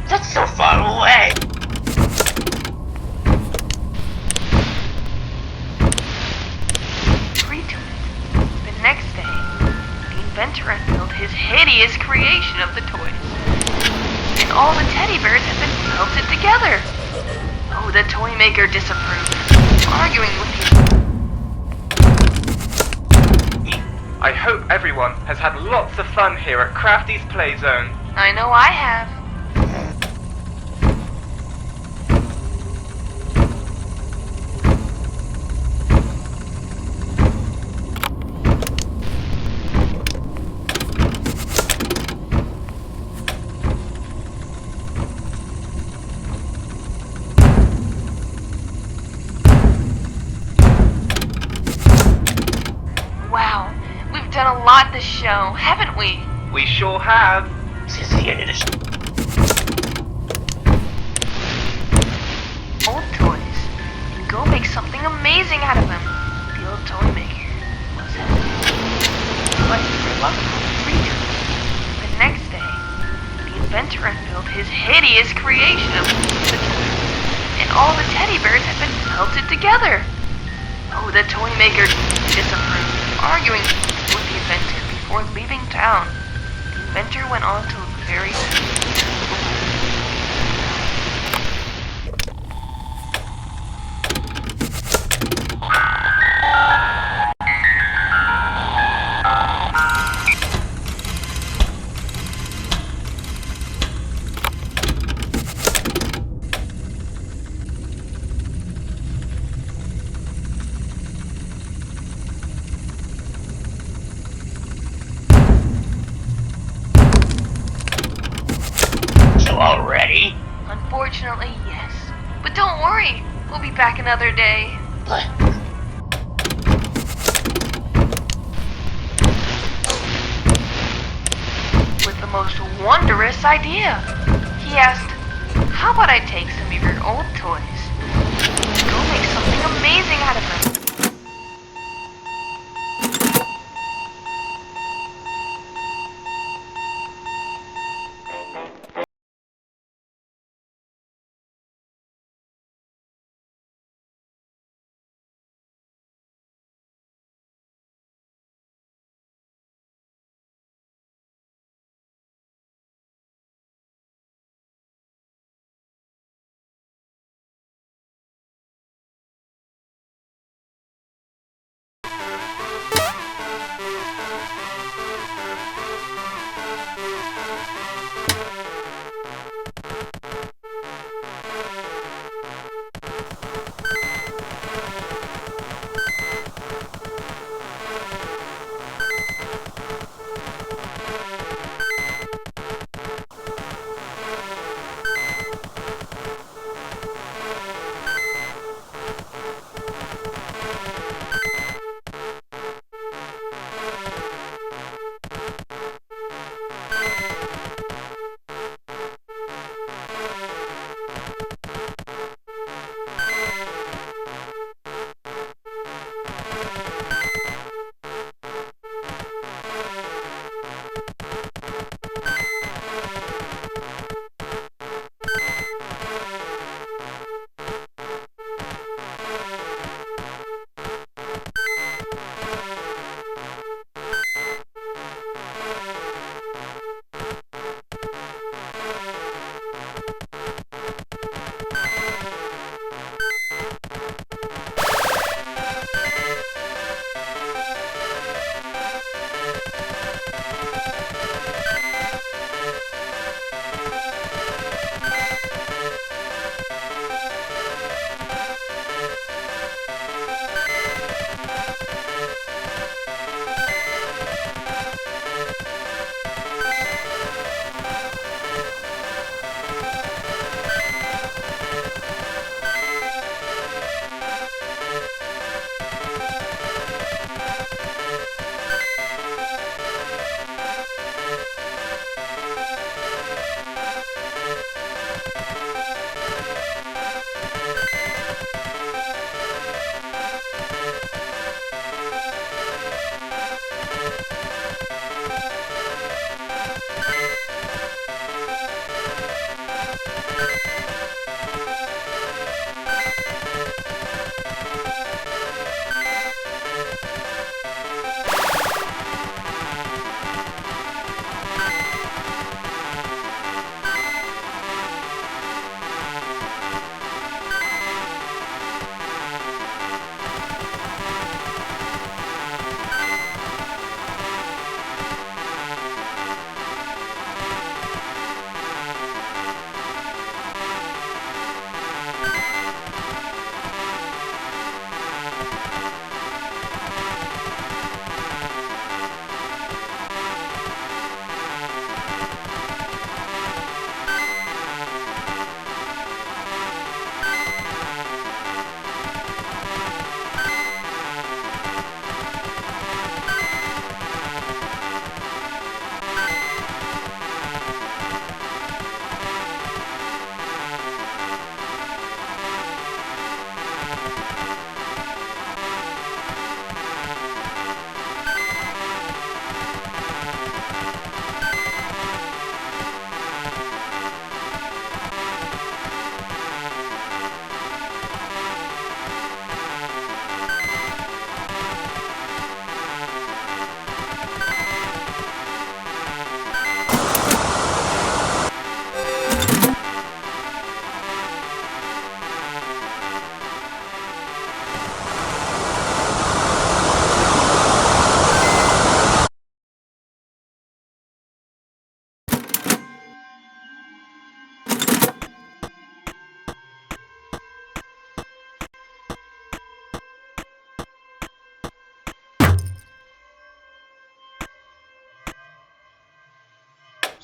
that's so far away. Agreed to it. The next day, the inventor unveiled his hideous creation of the toys. And all the teddy bears had been melted together. Oh, the toy maker disapproved, arguing with him. I hope everyone has had lots of fun here at Crafty's Playzone. I know I have. Wow, we've done a lot this show, haven't we? We sure have. Since the end of the Old toys. And go make something amazing out of them. The old toy maker was happy. But for luck, free to it. The next day, the inventor unveiled his hideous creation of the toys. And all the teddy bears had been melted together. Oh, the toy maker disapproved, arguing with the inventor before leaving town. The inventor went on to look very already. Unfortunately, yes. But don't worry, we'll be back another day. But With the most wondrous idea. He asked, how about I take some of your old toys? Go make something amazing out of them.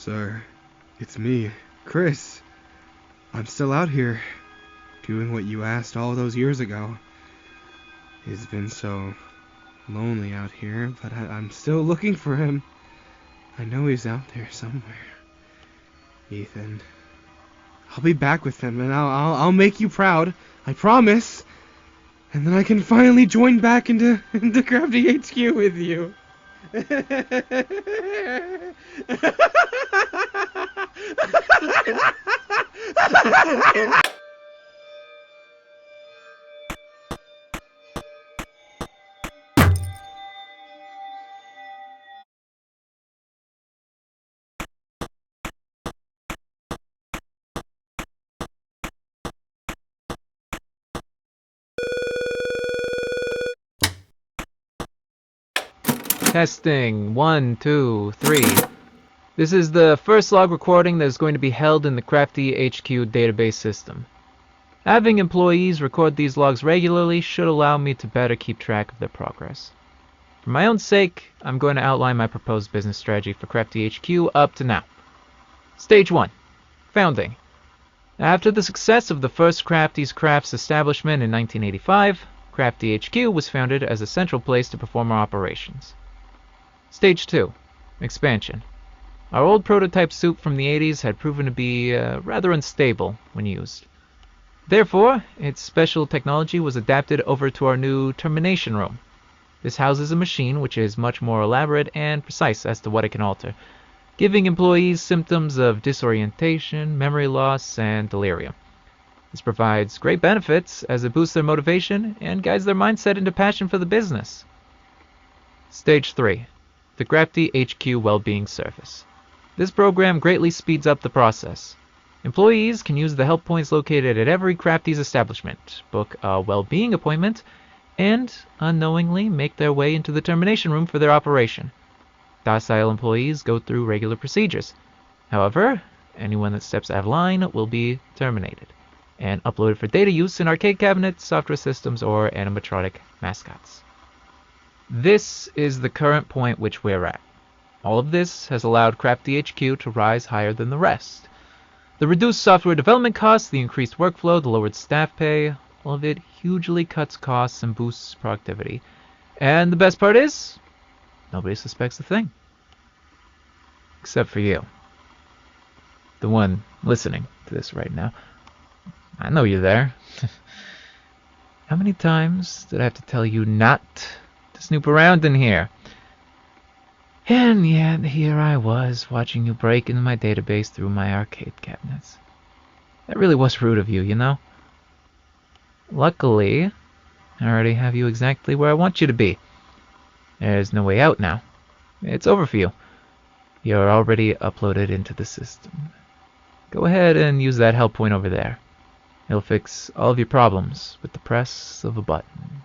sir. It's me, Chris. I'm still out here, doing what you asked all those years ago. It's been so lonely out here, but I'm still looking for him. I know he's out there somewhere. Ethan, I'll be back with him, and I'll make you proud. I promise. And then I can finally join back into Crafty HQ with you. Testing. 1, 2, 3. This is the first log recording that is going to be held in the Crafty HQ database system. Having employees record these logs regularly should allow me to better keep track of their progress. For my own sake, I'm going to outline my proposed business strategy for Crafty HQ up to now. Stage 1. Founding. After the success of the first Crafty's Crafts establishment in 1985, Crafty HQ was founded as a central place to perform our operations. Stage 2. Expansion. Our old prototype soup from the 80s had proven to be rather unstable when used. Therefore, its special technology was adapted over to our new termination room. This houses a machine which is much more elaborate and precise as to what it can alter, giving employees symptoms of disorientation, memory loss, and delirium. This provides great benefits as it boosts their motivation and guides their mindset into passion for the business. Stage 3. The Crafty HQ Wellbeing Service. This program greatly speeds up the process. Employees can use the help points located at every Crafty's establishment, book a well-being appointment, and unknowingly make their way into the termination room for their operation. Docile employees go through regular procedures. However, anyone that steps out of line will be terminated and uploaded for data use in arcade cabinets, software systems, or animatronic mascots. This is the current point which we're at. All of this has allowed Crafty HQ to rise higher than the rest. The reduced software development costs, the increased workflow, the lowered staff pay, all of it hugely cuts costs and boosts productivity. And the best part is, nobody suspects a thing. Except for you. The one listening to this right now. I know you're there. How many times did I have to tell you not to snoop around in here? And yet, here I was, watching you break into my database through my arcade cabinets. That really was rude of you, you know? Luckily, I already have you exactly where I want you to be. There's no way out now. It's over for you. You're already uploaded into the system. Go ahead and use that help point over there. It'll fix all of your problems with the press of a button.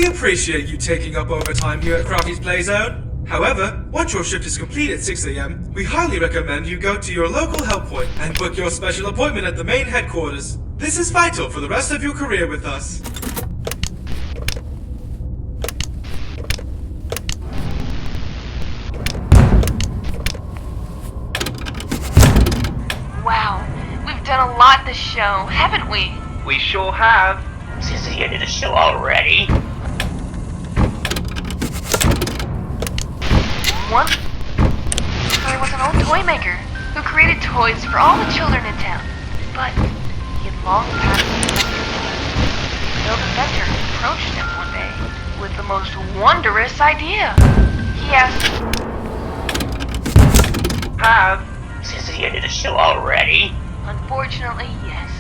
We appreciate you taking up overtime here at Crafty's Playzone. However, once your shift is complete at 6 a.m., we highly recommend you go to your local help point and book your special appointment at the main headquarters. This is vital for the rest of your career with us. Wow, we've done a lot this show, haven't we? We sure have. Is this the end of the show already? Once there was an old toy maker who created toys for all the children in town, but he had long passed the inventor approached him one day with the most wondrous idea. He asked, Have. Is this the end of the show already? unfortunately, yes.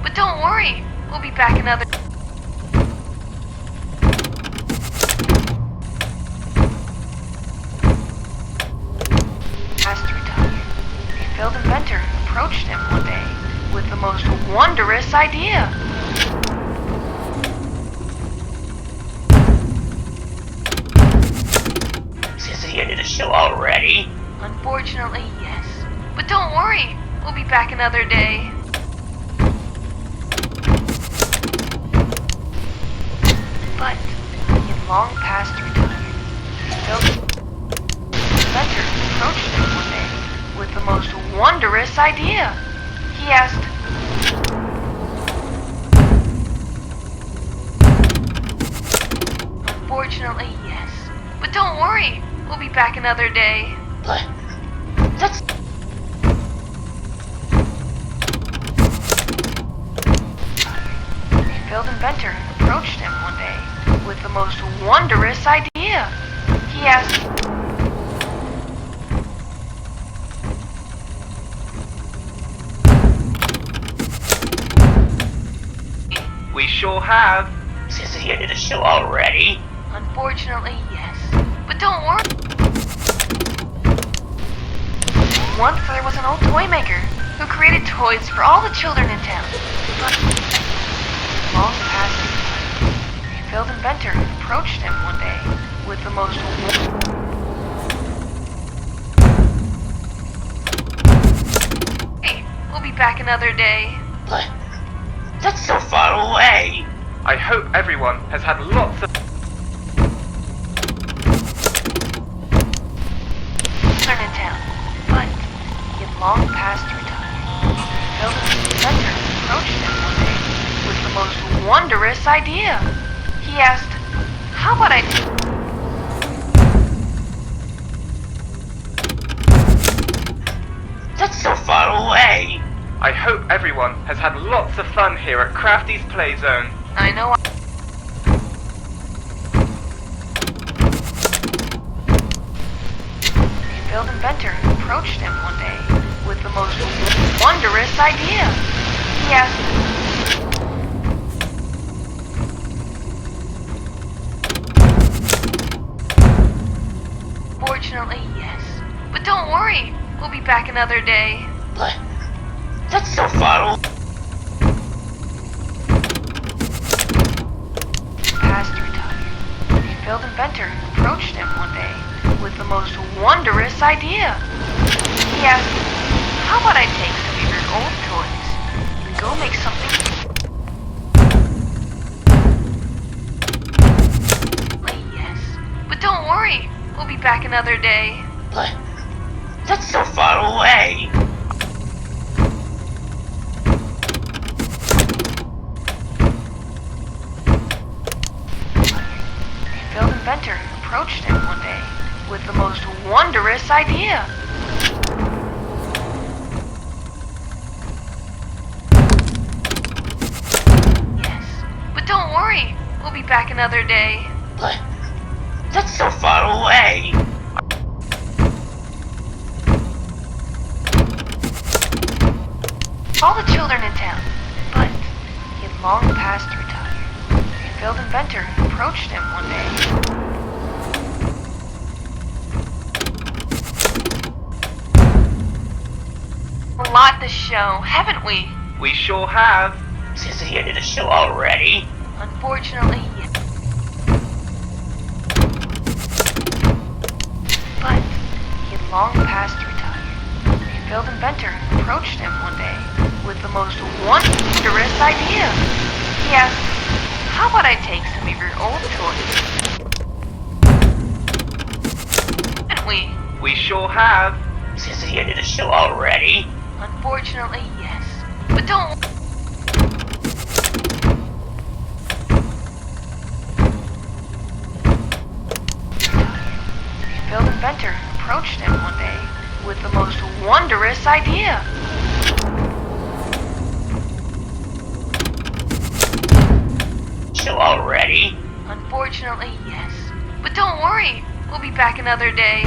But don't worry, we'll be back another... Past retired, a failed inventor approached him one day with the most wondrous idea. Is this the end of the show already? Unfortunately, yes. But don't worry, we'll be back another day. But he had long past retired. Still, inventor approached him one day with the most wondrous idea. He asked, unfortunately, yes. But don't worry, we'll be back another day. But that's... A failed inventor approached him one day with the most wondrous idea. He asked, We sure have. Is this the end of the show already? unfortunately, yes. But don't worry. Once there was an old toy maker who created toys for all the children in town. But long past a failed inventor approached him one day with the most... Hey, we'll be back another day. But that's so far away. I hope everyone has had lots of... children in town. But he had long past retired. A failed inventor approached him one day with the most wondrous idea. He asked, how about I... That's so far away. I hope everyone has had lots of fun here at Crafty's Playzone. I know A failed inventor approached him one day with the most wondrous idea. He asked, fortunately, yes. But don't worry, we'll be back another day. But that's so far away. Past retired, a failed inventor approached him one day with the most wondrous idea. He asked, how about I take some of your old toys and go make something... Yes, but don't worry, we'll be back another day. But that's so far away. A failed inventor approached him one day with the most wondrous idea. Yes, but don't worry, we'll be back another day. But that's so far away. All the children in town, but he had long past retired. A failed inventor approached him one day. A lot this show, haven't we? We sure have. Is this the end of the show already? Unfortunately, yes. long past retired. A failed inventor approached him one day with the most wondrous idea. He asked, "How about I take some of your old toys?" And We sure have. Is this the end of the show already? unfortunately, yes. But don't. A failed inventor approached him one day with the most wondrous idea. Show already? Unfortunately, yes. But don't worry, we'll be back another day.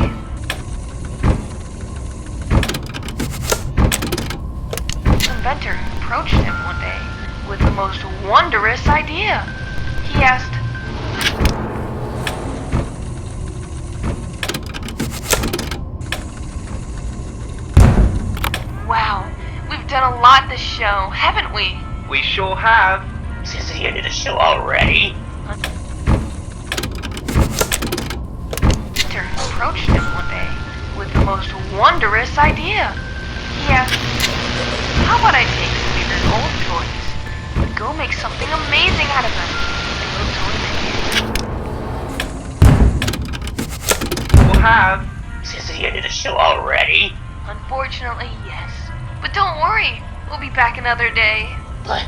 The inventor approached him one day with the most wondrous idea. He asked, "Wow, we've done a lot this show, haven't we?" We sure have. Is this the end of the show already? Inventor approached him one day with the most wondrous idea. He asked, "How about I take some of your old toys and go make something amazing out of them?" Build toy maker. We'll have. Is this the end of the show already? Unfortunately, yes. But don't worry, we'll be back another day. But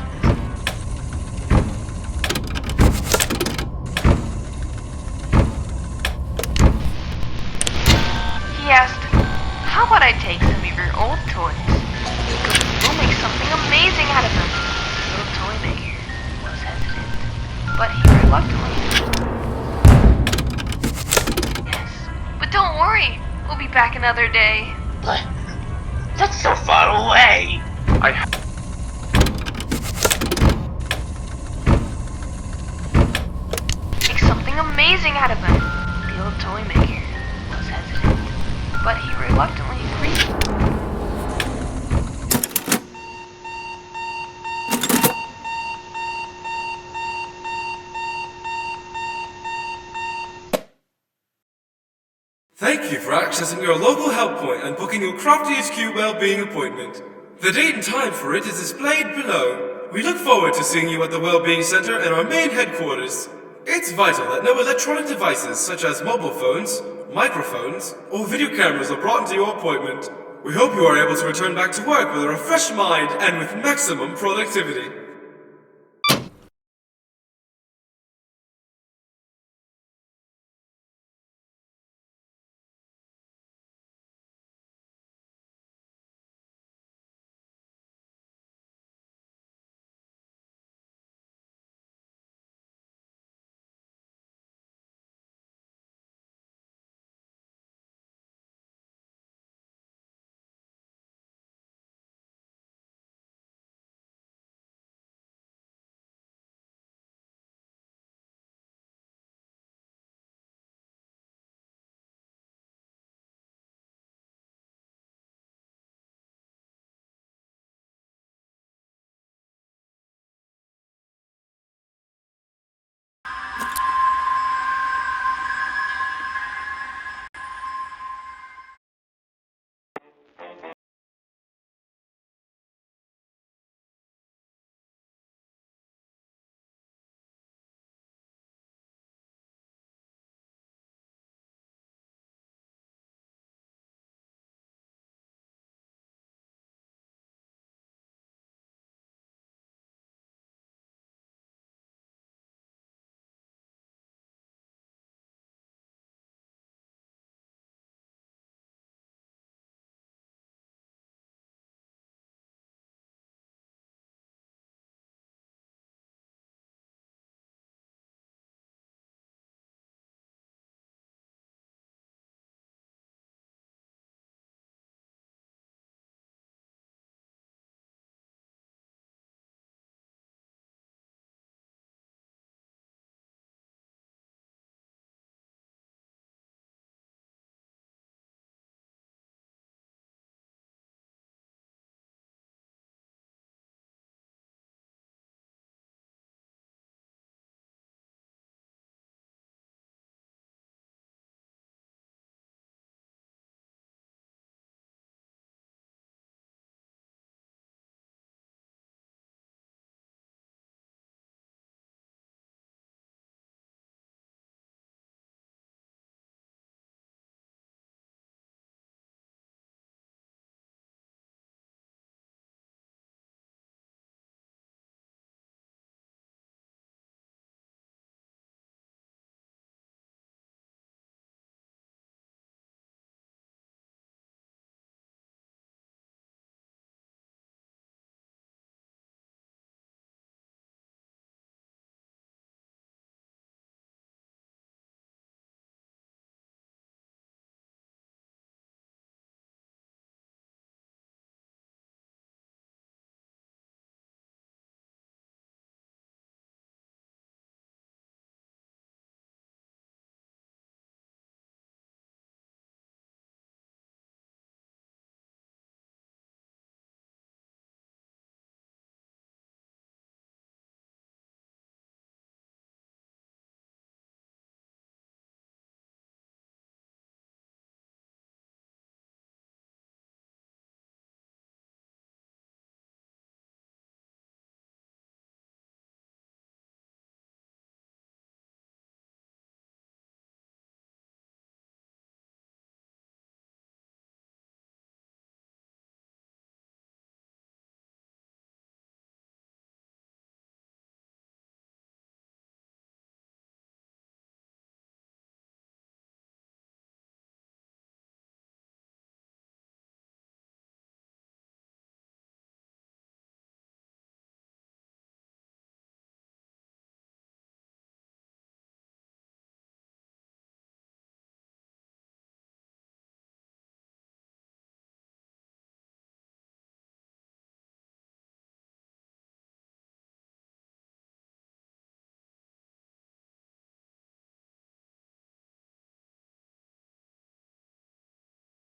He asked, "How about I take some of your old toys and go make something amazing out of them?" The little toy maker was hesitant, but he reluctantly. Yes, but don't worry, we'll be back another day. But that's so far away. Make something amazing out of them. The old toy maker was hesitant, but he reluctantly agreed. Thank you for accessing your local help point and booking your Crafty HQ Wellbeing appointment. The date and time for it is displayed below. We look forward to seeing you at the Wellbeing Center in our main headquarters. It's vital that no electronic devices such as mobile phones, microphones, or video cameras are brought into your appointment. We hope you are able to return back to work with a refreshed mind and with maximum productivity.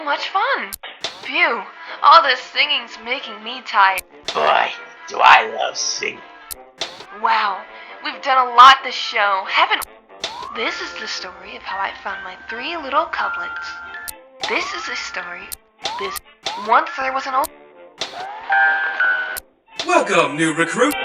Much fun. Phew, all this singing's making me tired. Boy, do I love singing. Wow, we've done a lot this show, haven't we? This is the story of how I found my 3 little couplets. This is the story. Once there was an old... Welcome, new recruit.